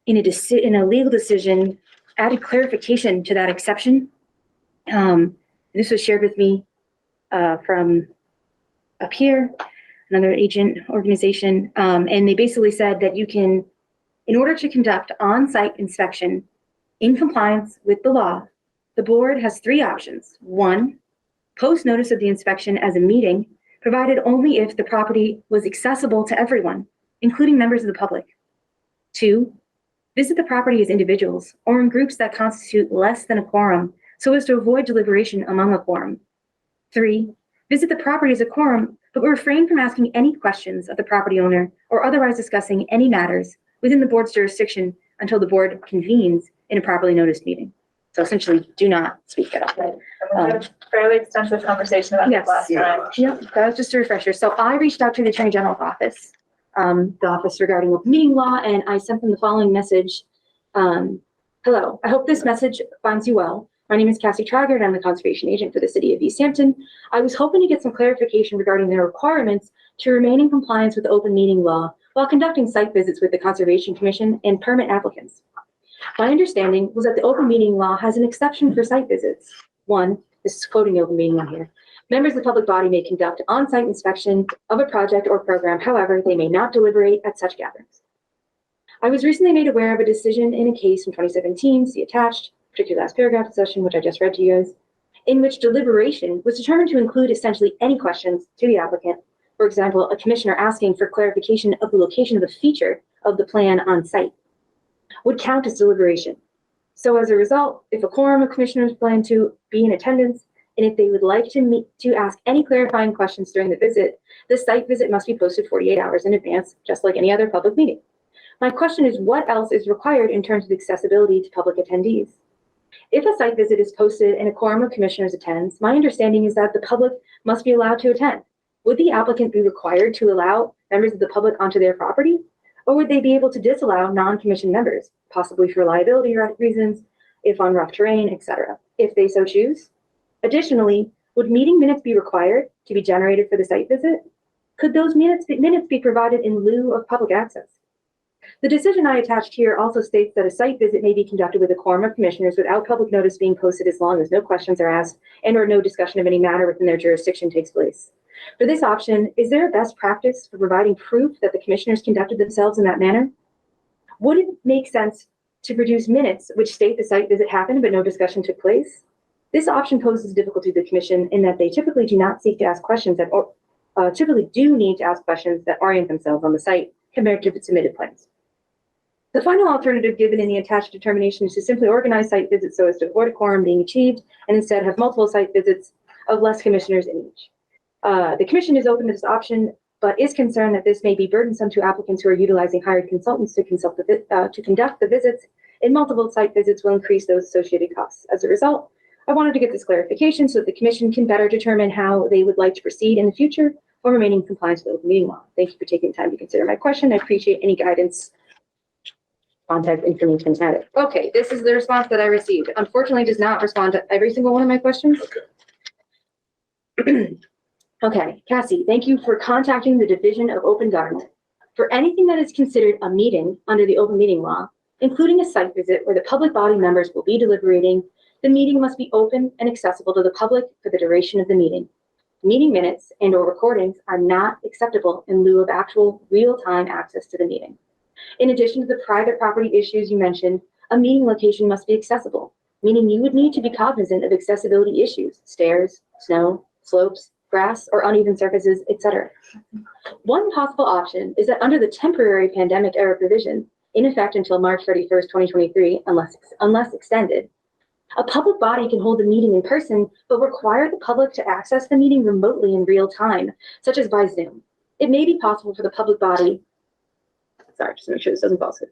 in a legal decision, added clarification to that exception. This was shared with me from up here, another agent organization, and they basically said that you can, in order to conduct on-site inspection in compliance with the law, the board has three options. One, post notice of the inspection as a meeting, provided only if the property was accessible to everyone, including members of the public. Two, visit the property as individuals or in groups that constitute less than a quorum so as to avoid deliberation among a quorum. Three, visit the property as a quorum, but refrain from asking any questions of the property owner or otherwise discussing any matters within the board's jurisdiction until the board convenes in a properly noticed meeting. So essentially, do not speak at all. And we had a fairly extensive conversation about this last time. Yep, that was just a refresher. So I reached out to the Attorney General's office, the office regarding open meeting law, and I sent them the following message. Hello, I hope this message finds you well. My name is Cassie Traggart. I'm the conservation agent for the city of Easthampton. I was hoping to get some clarification regarding the requirements to remain in compliance with the open meeting law while conducting site visits with the Conservation Commission and permit applicants. My understanding was that the open meeting law has an exception for site visits. One, this is quoting the open meeting law here. Members of the public body may conduct on-site inspection of a project or program. However, they may not deliberate at such gatherings. I was recently made aware of a decision in a case from 2017, see attached, particularly last paragraph of the session, which I just read to you guys, in which deliberation was determined to include essentially any questions to the applicant. For example, a commissioner asking for clarification of the location of a feature of the plan on site would count as deliberation. So as a result, if a quorum of commissioners plan to be in attendance, and if they would like to ask any clarifying questions during the visit, the site visit must be posted 48 hours in advance, just like any other public meeting. My question is, what else is required in terms of accessibility to public attendees? If a site visit is posted and a quorum of commissioners attends, my understanding is that the public must be allowed to attend. Would the applicant be required to allow members of the public onto their property? Or would they be able to disallow non-commissioned members, possibly for liability reasons, if on rough terrain, etc., if they so choose? Additionally, would meeting minutes be required to be generated for the site visit? Could those minutes be provided in lieu of public access? The decision I attached here also states that a site visit may be conducted with a quorum of commissioners without public notice being posted as long as no questions are asked and or no discussion of any matter within their jurisdiction takes place. For this option, is there a best practice for providing proof that the commissioners conducted themselves in that manner? Would it make sense to produce minutes which state the site visit happened but no discussion took place? This option poses difficulty to the commission in that they typically do not seek to ask questions that, typically do need to ask questions that orient themselves on the site compared to the submitted plans. The final alternative given in the attached determination is to simply organize site visits so as to avoid a quorum being achieved and instead have multiple site visits of less commissioners in each. The commission is open to this option, but is concerned that this may be burdensome to applicants who are utilizing hired consultants to conduct the visits, and multiple site visits will increase those associated costs. As a result, I wanted to get this clarification so that the commission can better determine how they would like to proceed in the future while remaining in compliance with the open meeting law. Thank you for taking the time to consider my question. I appreciate any guidance, contact information added. Okay, this is the response that I received. Unfortunately, it does not respond to every single one of my questions. Okay. Okay, Cassie, thank you for contacting the Division of Open Government. For anything that is considered a meeting under the open meeting law, including a site visit where the public body members will be deliberating, the meeting must be open and accessible to the public for the duration of the meeting. Meeting minutes and/or recordings are not acceptable in lieu of actual real-time access to the meeting. In addition to the private property issues you mentioned, a meeting location must be accessible, meaning you would need to be cognizant of accessibility issues, stairs, snow, slopes, grass, or uneven surfaces, etc. One possible option is that under the temporary pandemic era provision, in effect until March 31st, 2023, unless extended, a public body can hold a meeting in person, but require the public to access the meeting remotely in real time, such as by Zoom. It may be possible for the public body, sorry, just to make sure this doesn't fall through.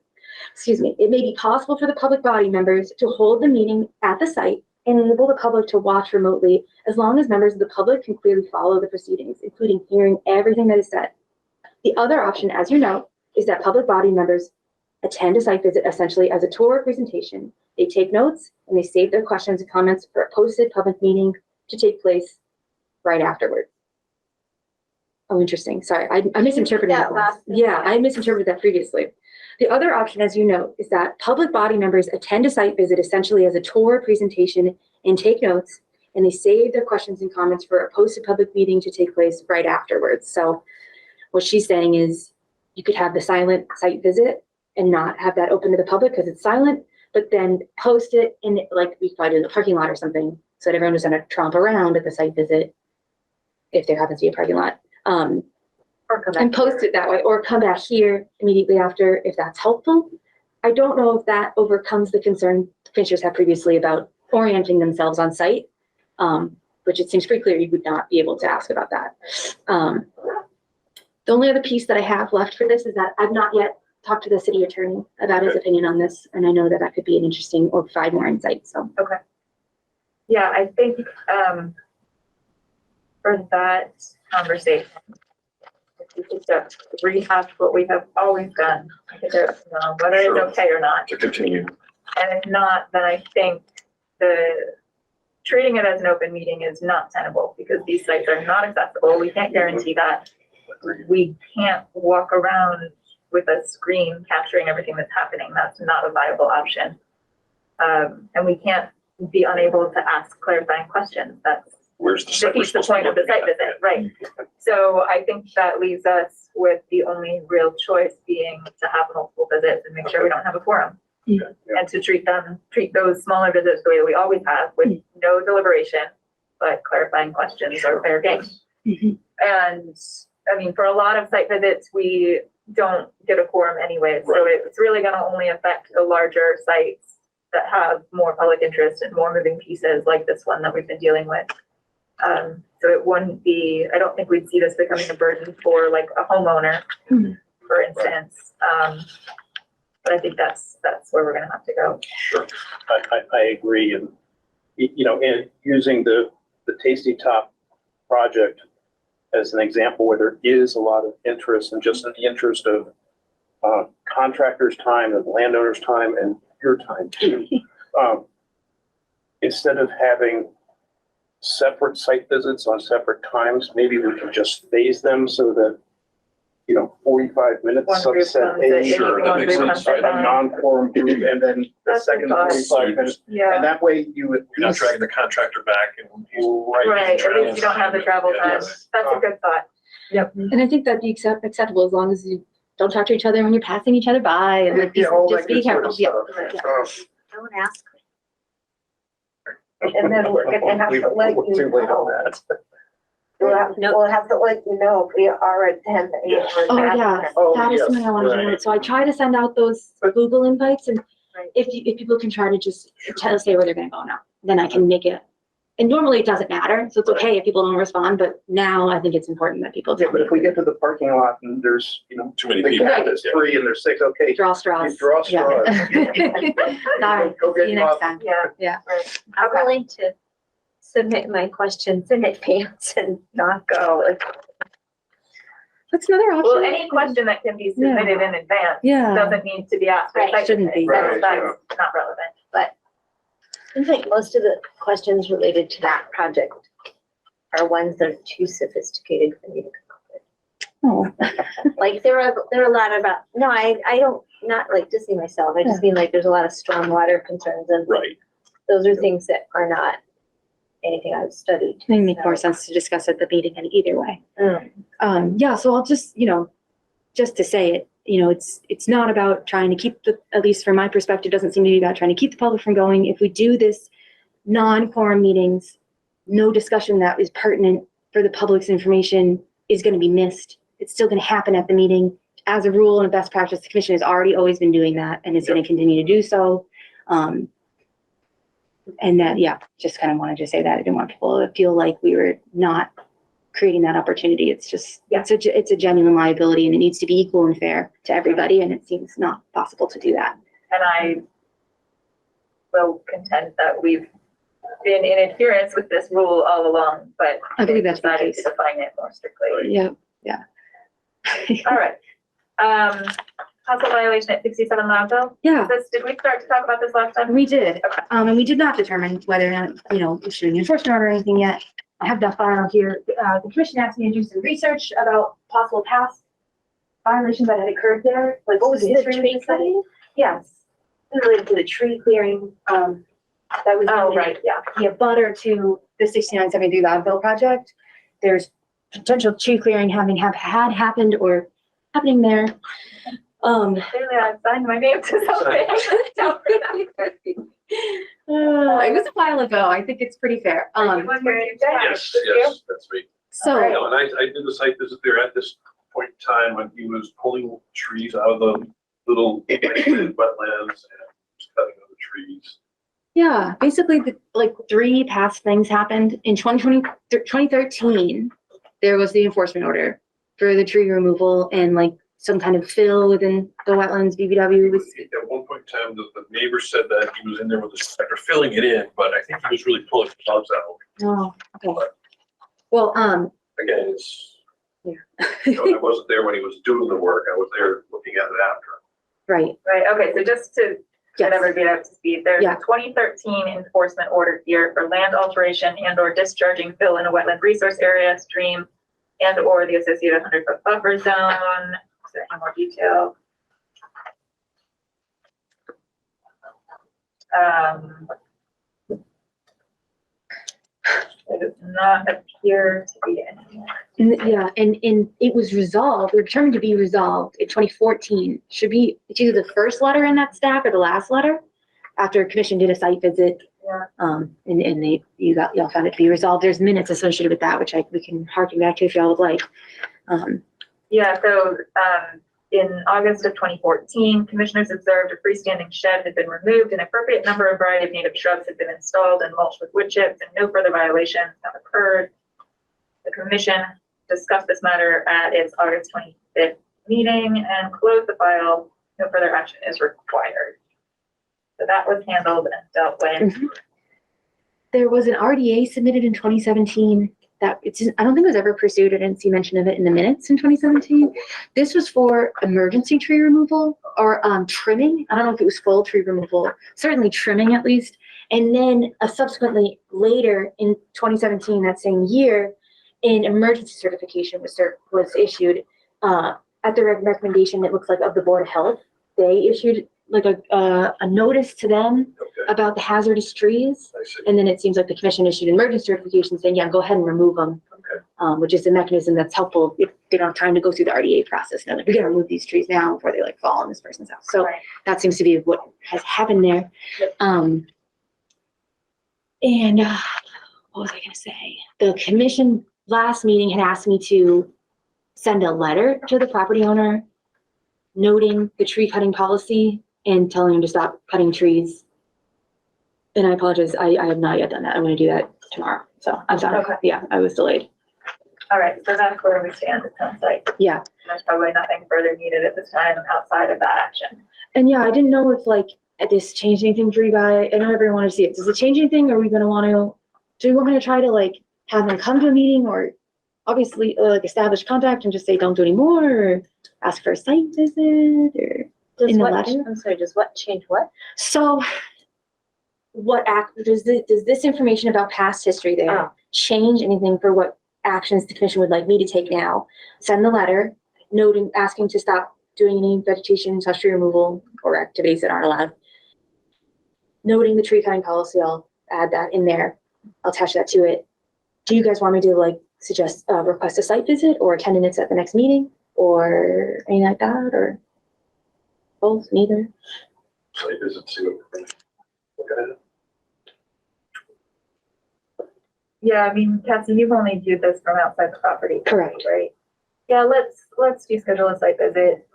Excuse me. It may be possible for the public body members to hold the meeting at the site and enable the public to watch remotely as long as members of the public can clearly follow the proceedings, including hearing everything that is said. The other option, as you know, is that public body members attend a site visit essentially as a tour or presentation. They take notes and they save their questions and comments for a posted public meeting to take place right afterward. Oh, interesting. Sorry, I misinterpreted that last. Yeah, I misinterpreted that previously. The other option, as you know, is that public body members attend a site visit essentially as a tour presentation and take notes, and they save their questions and comments for a posted public meeting to take place right afterwards. So what she's saying is you could have the silent site visit and not have that open to the public because it's silent, but then post it in, like, we probably do in the parking lot or something, so that everyone was going to tromp around at the site visit if there happens to be a parking lot. And post it that way, or come back here immediately after if that's helpful. I don't know if that overcomes the concern commissioners have previously about orienting themselves on site, which it seems pretty clear you would not be able to ask about that. The only other piece that I have left for this is that I've not yet talked to the city attorney about his opinion on this, and I know that that could be an interesting or provide more insight. So okay, yeah, I think for that conversation, we could just rehash what we have always done, whether it's okay or not. To continue. And if not, then I think treating it as an open meeting is not tenable because these sites are not accessible. We can't guarantee that. We can't walk around with a screen capturing everything that's happening. That's not a viable option. And we can't be unable to ask clarifying questions. That's Where's the the point of the site visit, right? So I think that leaves us with the only real choice being to have multiple visits and make sure we don't have a quorum. And to treat those smaller visits the way that we always have, with no deliberation, but clarifying questions are fair game. And I mean, for a lot of site visits, we don't get a quorum anyway, so it's really going to only affect the larger sites that have more public interest and more moving pieces like this one that we've been dealing with. So it wouldn't be, I don't think we'd see this becoming a burden for like a homeowner, for instance. But I think that's where we're going to have to go. Sure. I agree. And, you know, in using the Tasty Top project as an example where there is a lot of interest and just in the interest of contractors' time and landowners' time and your time too. Instead of having separate site visits on separate times, maybe we can just phase them so that 45 minutes, One group subset comes in, A, Sure, that one makes group sense. comes in. a non-quorum group, and then the That's second the thought. 45 minutes. Yeah, And that way you at You're not least, dragging the contractor back and. right, at least you don't have the travel time. Yes. That's a good thought. And I think that'd be acceptable as long as you don't talk to each other when you're passing each other by and like, all just that be good sort of careful. stuff. Yeah. Don't ask. And then we're gonna have to let you Too late on know. that. We'll have to let you know if we are attending. Yes. Oh, yeah, Oh, that is yes, something I wanted to right. know. So I try to send out those Google invites and Right. if people can try to just say where they're gonna go now, then I can make it. And normally it doesn't matter, so it's okay if people don't respond, but now I think it's important that people Yeah, tell but me. if we get to the parking lot and there's, Too many the people. gap is 3 and there's 6, okay. Draw straws. You draw Yeah. straws. Sorry, Go get see you them next off. time. Yeah. I'm willing to submit my questions in advance and not go. That's another option. Well, any question that can be submitted in advance Yeah. doesn't need to be asked. Right. Like, Shouldn't be. That's Right, not relevant. I think most of the questions related to that project are ones that are too sophisticated for me to come up with. Oh, Like there are a lot about, no, I don't, not like dissing myself. I just mean like there's a lot of stormwater concerns and Right. those are things that are not anything I've studied. it may make more So, sense to discuss at the meeting in either way. mm. Yeah, so I'll just, just to say it, it's not about trying to keep at least from my perspective, doesn't seem to be about trying to keep the public from going. If we do this non-quorum meetings, no discussion that is pertinent for the public's information is going to be missed. It's still going to happen at the meeting. As a rule and a best practice, the commission has already always been doing that and is going to continue to do so. And that, just kind of wanted to say that. I didn't want people to feel like we were not creating that opportunity. It's just, it's a genuine liability and it needs to be equal and fair to everybody. And it seems not possible to do that. And I will contend that we've been in adherence with this rule all along, but I believe that's the decided case. to define it more strictly. Yeah. All right. Council violation at 67 Loudville. Yeah, Did we start to talk about this last time? we did. Okay. And we did not determine whether or not, issuing an enforcement order or anything yet. I have that file here. The commission asked me to do some research about possible past violations that had occurred there. Like, what was the history of the study? Yes, related to the tree clearing, that was. Oh, right, yeah. The abutter to the 6973 Loudville project. There's potential tree clearing had happened or happening there. Clearly I signed my name to something. It was a while ago. I think it's pretty fair. Yes, yes, that's right. So. No, and I did the site visit there at this point in time when he was pulling trees out of the little wetlands and cutting other trees. Yeah, basically, like 3 past things happened. In 2013, there was the enforcement order for the tree removal and like some kind of fill within the wetlands. BBW was. At one point in time, the neighbor said that he was in there with the tractor filling it in, but I think he was really pulling the plugs out. Oh, okay. Well, Again, it's, yeah. I wasn't there when he was doing the work. I was there looking at it after. Right. Right, okay, so just to get Yes. everybody up to speed, there's Yeah. a 2013 enforcement order here for land alteration and or discharging fill in a wetland resource area, stream, and or the associated 100-foot buffer zone. Is there any more detail? It does not appear to be any more. Yeah, and it was resolved, or determined to be resolved in 2014. It's either the first letter in that stack or the last letter after commission did a site visit. Yeah. And y'all found it to be resolved. There's minutes associated with that, which we can harken back to if y'all would like. Yeah, so in August of 2014, commissioners observed a freestanding shed had been removed, an appropriate number of variety of native shrubs had been installed and mulched with wood chips, and no further violations have occurred. The commission discussed this matter at its August 25th meeting and closed the file. No further action is required. So that was handled and dealt with. Mhm. There was an RDA submitted in 2017 that I don't think it was ever pursued. I didn't see mention of it in the minutes in 2017. This was for emergency tree removal or trimming. I don't know if it was full tree removal, certainly trimming at least. And then subsequently later in 2017, that same year, an emergency certification was issued at the recommendation, it looks like of the Board of Health, they issued like a notice to them Okay, about the hazardous trees. I see. And then it seems like the commission issued an emergency certification saying, yeah, go ahead and remove them. Okay. Which is a mechanism that's helpful if they don't have time to go through the RDA process. You know, like, we gotta remove these trees now before they like fall on this person's house. So Right. that seems to be what has happened there. And what was I gonna say? The commission last meeting had asked me to send a letter to the property owner noting the tree cutting policy and telling him to stop cutting trees. And I apologize, I have not yet done that. I'm gonna do that tomorrow. So I'm sorry. Okay. Yeah, I was delayed. All right, so that's where we stand, it sounds like. Yeah. There's probably nothing further needed at this time outside of that action. And yeah, I didn't know if like this changed anything for you guys. I know everyone wanted to see it. Does it change anything? Or are we gonna want to, do we want me to try to like have them come to a meeting or obviously like establish contact and just say, don't do any more, or ask for a site visit or Does in the what, letter? I'm sorry, does what change what? So what does this information about past history there change anything for what actions the commission would like me to take now? Send the letter noting, asking to stop doing any vegetation, tree removal, or activities that aren't allowed. Noting the tree cutting policy, I'll add that in there. I'll attach that to it. Do you guys want me to like suggest, request a site visit or attendance at the next meeting or anything like that, or both, neither? Site visit, see what we're looking at. Yeah, I mean, Cassie, you've only viewed this from outside the property. Correct. Right? Yeah, let's schedule a site visit,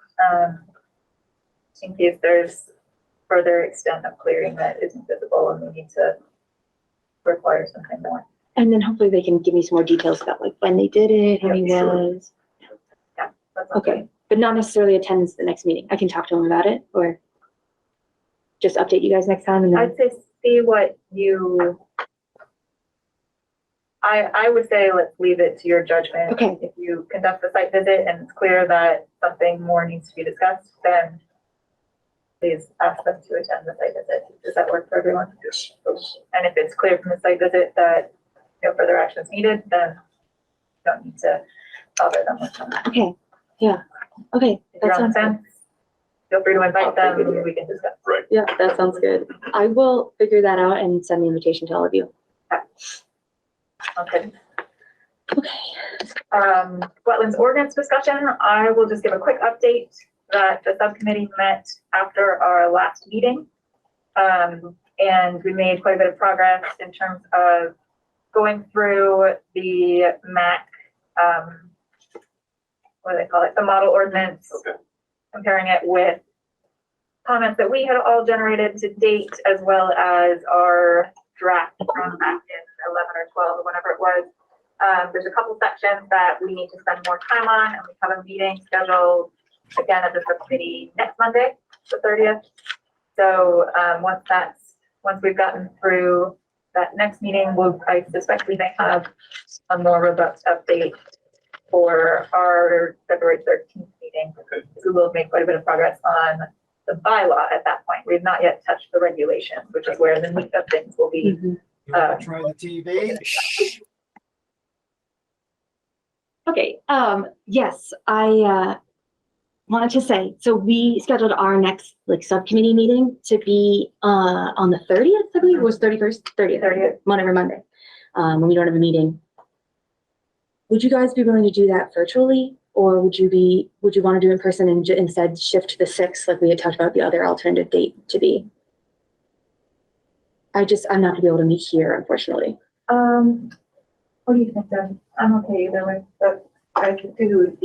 in case there's further extent of clearing that isn't visible and we need to require something more. And then hopefully they can give me some more details about like when they did it, how many was. Yeah. That's Okay, but not necessarily attendance at the next meeting. I can talk to them about it or just update you guys next time and then. I'd say see what you, I would say let's leave it to your judgment. Okay. If you conduct the site visit and it's clear that something more needs to be discussed, then please ask them to attend the site visit. Does that work for everyone? Yes. And if it's clear from the site visit that no further action is needed, then you don't need to bother them with them. Okay, yeah, okay. If you're That on the sounds good. fence, feel free to invite them and we can discuss. Yeah, that sounds good. I will figure that out and send the invitation to all of you. Okay. Okay. Wetlands ordinance discussion, I will just give a quick update that the subcommittee met after our last meeting. And we made quite a bit of progress in terms of going through the MAC, what do they call it? The model ordinance, comparing it with comments that we had all generated to date, as well as our draft from back in 11 or 12 or whenever it was. There's a couple sections that we need to spend more time on, and we have a meeting scheduled again at the subcommittee next Monday, the 30th. So once we've gotten through that next meeting, I suspect we may have a more robust update for our February 13th meeting. We will make quite a bit of progress on the bylaw at that point. We've not yet touched the regulations, which is where the meat of things will be. Try the TV. Okay, yes, I wanted to say, so we scheduled our next like subcommittee meeting to be on the 30th, I believe it was 31st, 30th, whatever Monday, when we don't have a meeting. Would you guys be willing to do that virtually, or would you want to do in person and instead shift to the 6th like we had talked about the other alternative date to be? I'm not gonna be able to meet here, unfortunately. What do you think then? I'm okay either way, but I could do,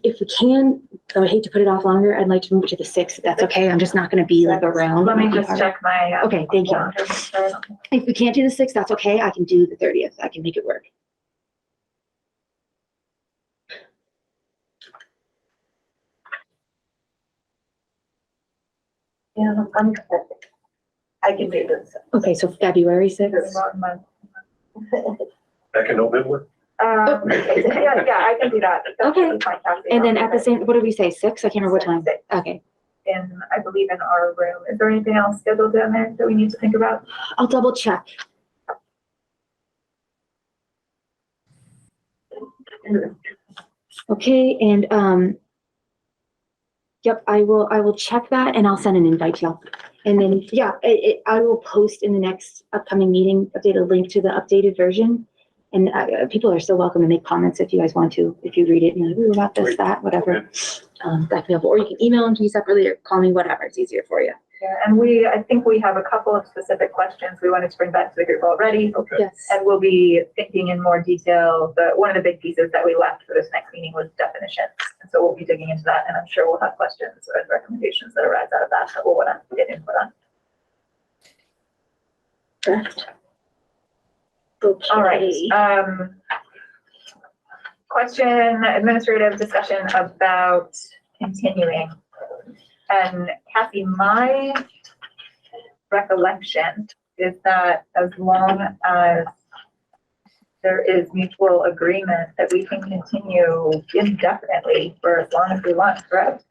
If we can, I would hate to put it off longer. I'd like to move it to the 6th, if that's okay. I'm just not gonna be like around. Let me just check my. Okay, thank you. If we can't do the 6th, that's okay. I can do the 30th. I can make it work. Yeah, I can do this. Okay, so February 6th. Back in November? Yeah, I can do that. Okay. And then at the same, what did we say, 6? I can't remember what time. 6. Okay. I believe in our room. Is there anything else scheduled down there that we need to think about? I'll double check. Okay, and Yep, I will check that and I'll send an invite to y'all. And then, yeah, I will post in the next upcoming meeting, update a link to the updated version. And people are still welcome to make comments if you guys want to, if you read it and you're like, ooh, about this, that, whatever. That can be helpful. Or you can email them to me separately or call me, whatever. It's easier for you. Yeah, and I think we have a couple of specific questions we wanted to bring back to the group already. Okay. Yes. And we'll be thinking in more detail. One of the big pieces that we left for this next meeting was definitions. And so we'll be digging into that, and I'm sure we'll have questions or recommendations that arise out of that we'll want to get input on. Correct. Okay. All right. Question, administrative discussion about continuing. And Kathy, my recollection is that as long as there is mutual agreement that we can continue indefinitely for as long as we want, correct?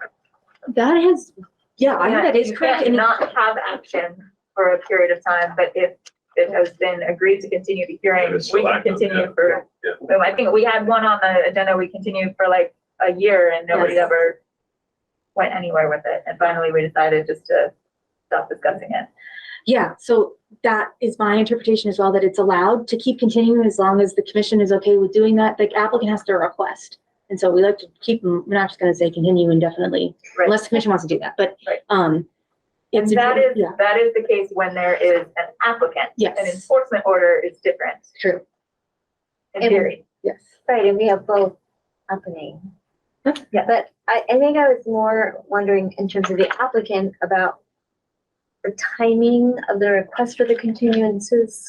That has, yeah, I think that is correct. And not have action for a period of time, but if it has been agreed to continue the hearing, we can continue for, I think we had one on the agenda, we continued for like a year and nobody ever went anywhere with it. And finally we decided just to stop discussing it. Yeah, so that is my interpretation as well, that it's allowed to keep continuing as long as the commission is okay with doing that. The applicant has to request. And so we like to keep them, we're not just going to say continue indefinitely, unless the commission wants to do that. But and that is the case when there is an applicant. Yes. An enforcement order is different. True. In theory. Yes. Right, and we have both happening. Yeah. But I think I was more wondering in terms of the applicant about the timing of the request for the continuances.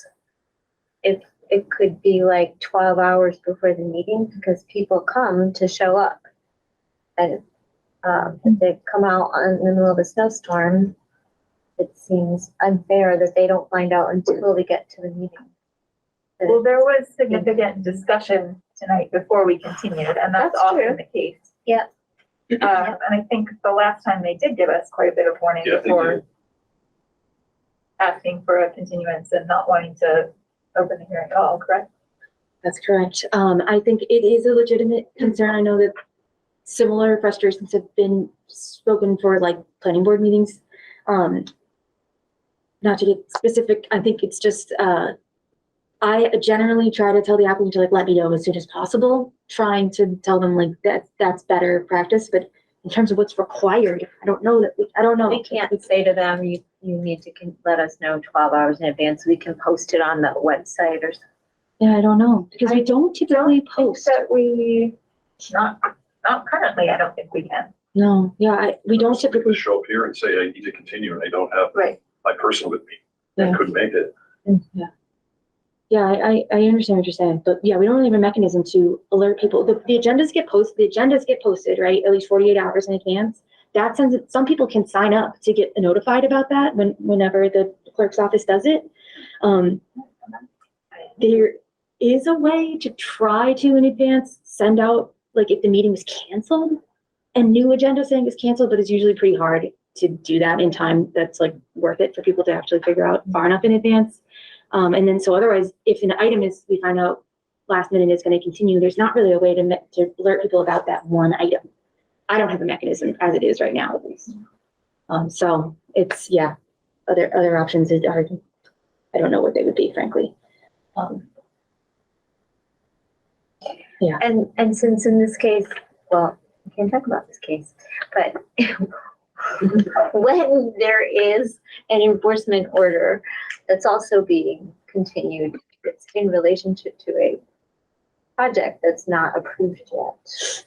If it could be like 12 hours before the meeting, because people come to show up. And if they come out in the middle of a snowstorm, it seems unfair that they don't find out until we get to the meeting. Well, there was significant discussion tonight before we continued, and that's often the case. Yeah. And I think the last time they did give us quite a bit of warning before asking for a continuance and not wanting to open the hearing at all, correct? That's correct. I think it is a legitimate concern. I know that similar frustrations have been spoken for like planning board meetings. Not to get specific, I think it's just, I generally try to tell the applicant to like, let me know as soon as possible, trying to tell them like that's better practice. But in terms of what's required, I don't know that, I don't know. We can't say to them, you need to let us know 12 hours in advance. We can post it on the website or something. Yeah, I don't know, because we don't typically post. That we, not currently, I don't think we can. No, yeah, we don't typically show up here and say, I need to continue, and I don't have my person with me. Yeah. I couldn't make it. Yeah. Yeah, I understand what you're saying, but yeah, we don't really have a mechanism to alert people. The agendas get posted, right? At least 48 hours in advance. That sends it, some people can sign up to get notified about that whenever the clerk's office does it. There is a way to try to in advance send out, like if the meeting was canceled, a new agenda saying it's canceled, but it's usually pretty hard to do that in time that's like worth it for people to actually figure out far enough in advance. And then so otherwise, if an item is, we find out last minute is going to continue, there's not really a way to alert people about that one item. I don't have a mechanism as it is right now, at least. So it's, yeah, other options are, I don't know what they would be, frankly. Yeah. And since in this case, well, we can't talk about this case, but when there is an enforcement order that's also being continued, it's in relationship to a project that's not approved yet.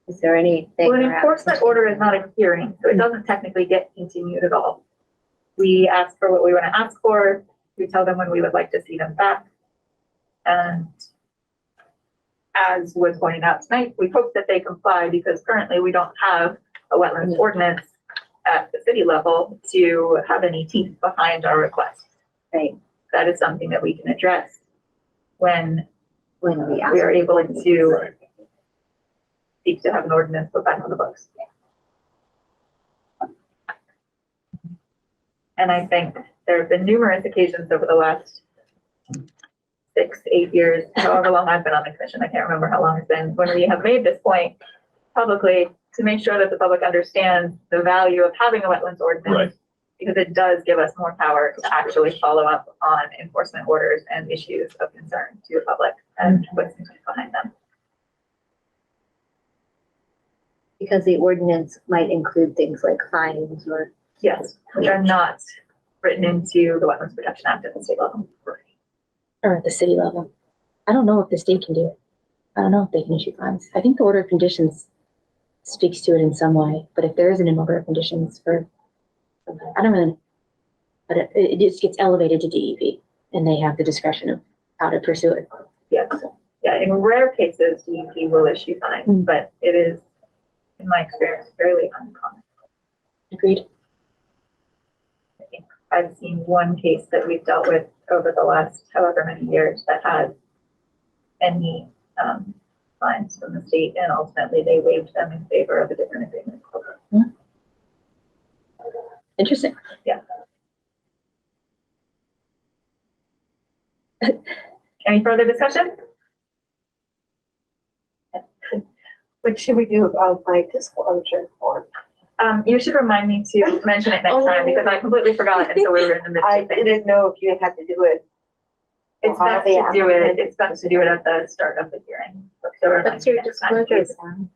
Is there anything? Well, an enforcement order is not a hearing, so it doesn't technically get continued at all. We ask for what we want to ask for. We tell them when we would like to see them back. And as was pointed out tonight, we hope that they comply because currently we don't have a wetlands ordinance at the city level to have any teeth behind our request. Right. That is something that we can address when we are able to seek to have an ordinance put back on the books. And I think there have been numerous occasions over the last 6, 8 years, however long I've been on the commission, I can't remember how long it's been, when we have made this point publicly to make sure that the public understands the value of having a wetlands ordinance. Right. Because it does give us more power to actually follow up on enforcement orders and issues of concern to the public and what's behind them. Because the ordinance might include things like fines or. Yes, which are not written into the Wetlands Protection Act at the state level. Or at the city level. I don't know if the state can do it. I don't know if they can issue fines. I think the order of conditions speaks to it in some way, but if there isn't an order of conditions for, I don't really, but it just gets elevated to DEP and they have the discretion of how to pursue it. Yeah, yeah. In rare cases, DEP will issue fines, but it is, in my experience, fairly uncommon. Agreed. I think I've seen one case that we've dealt with over the last however many years that had any fines from the state, and ultimately they waived them in favor of a different agreement. Interesting. Yeah. Any further discussion? What should we do about my disclosure form? You should remind me to mention it next time because I completely forgot, and so we were in the midst I of things. didn't know if you had to do it. It's best to do it. It's best to do it at the start of the hearing. So remind What's your me next time, disclosure please. form?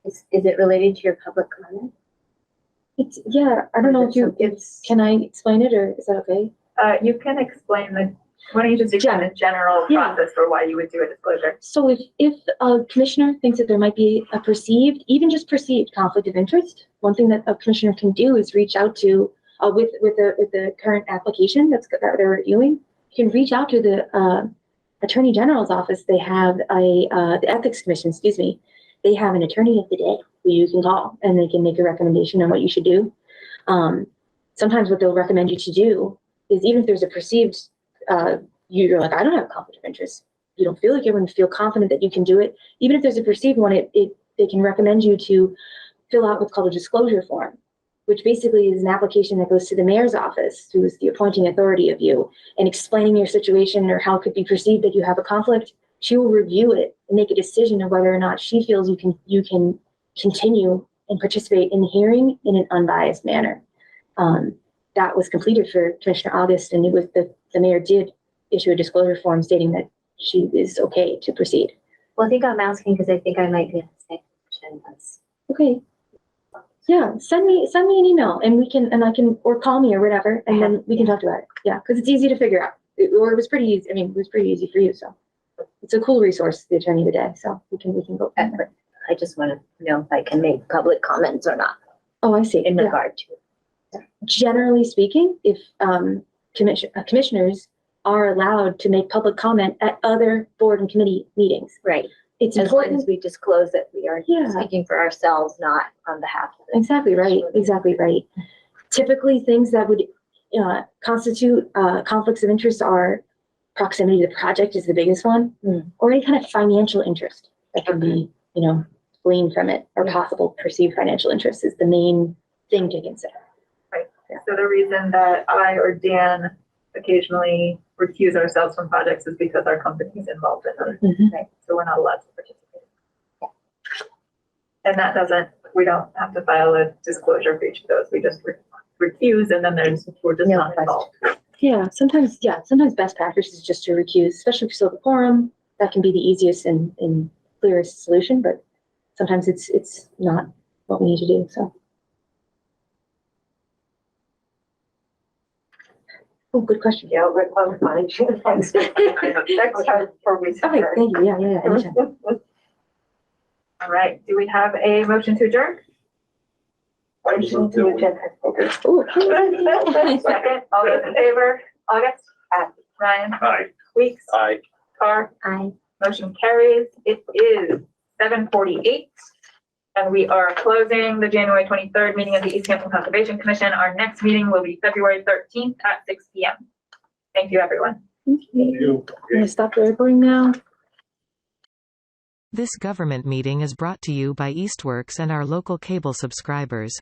Is it related to your public comment? It's, yeah, I don't know if you, can I explain it or is that okay? You can explain why don't you just explain the general process for why you would do a disclosure? So if a commissioner thinks that there might be a perceived, even just perceived conflict of interest, one thing that a commissioner can do is reach out to, with the current application that they're reviewing, you can reach out to the Attorney General's office. They have the Ethics Commission, excuse me, they have an attorney of the day who you can call and they can make a recommendation on what you should do. Sometimes what they'll recommend you to do is, even if there's a perceived, you're like, I don't have a conflict of interest. You don't feel like you're going to feel confident that you can do it. Even if there's a perceived one, they can recommend you to fill out what's called a disclosure form, which basically is an application that goes to the mayor's office, who is the appointing authority of you, and explaining your situation or how it could be perceived that you have a conflict. She will review it and make a decision of whether or not she feels you can continue and participate in the hearing in an unbiased manner. That was completed for Commissioner August, and it was the mayor did issue a disclosure form stating that she is okay to proceed. Well, I think I'm asking because I think I might be in the same position. Okay. Yeah, send me an email and I can, or call me or whatever, and then we can talk about it. Yeah, because it's easy to figure out. It was pretty easy. I mean, it was pretty easy for you, so it's a cool resource, the Attorney of the Day. So we can go. I just want to know if I can make public comments or not. Oh, I see. In regard to it. Generally speaking, if commissioners are allowed to make public comment at other board and committee meetings. Right. It's as important long as we disclose that we are speaking for ourselves, not on behalf of it. Exactly right. Exactly right. Typically, things that would constitute conflicts of interest are proximity to the project is the biggest one, or any kind of financial interest that can be, gleaned from it, or possible perceived financial interest is the main thing to consider. Right. Yeah. So the reason that I or Dan occasionally recuse ourselves from projects is because our company is involved in them. Right? So we're not allowed to participate. And that we don't have to file a disclosure for each of those. We just recuse, and then we're just not involved. Yeah, sometimes best practice is just to recuse, especially if you still have a quorum. That can be the easiest and clearest solution, but sometimes it's not what we need to do, so. Oh, good question. Yeah, I'm fine. Next time for research. Okay, thank you. Yeah. Anytime. All right. Do we have a motion to adjourn? Motion to adjourn. Okay. Second. All those in favor? August? Aye. Ryan? Aye. Weeks? Aye. Carr? Aye. Motion carries. It is 7:48. And we are closing the January 23rd meeting of the Easthampton Conservation Commission. Our next meeting will be February 13th at 6 p.m. Thank you, everyone. Thank you. I'm going to stop the recording now. This government meeting is brought to you by Eastworks and our local cable subscribers.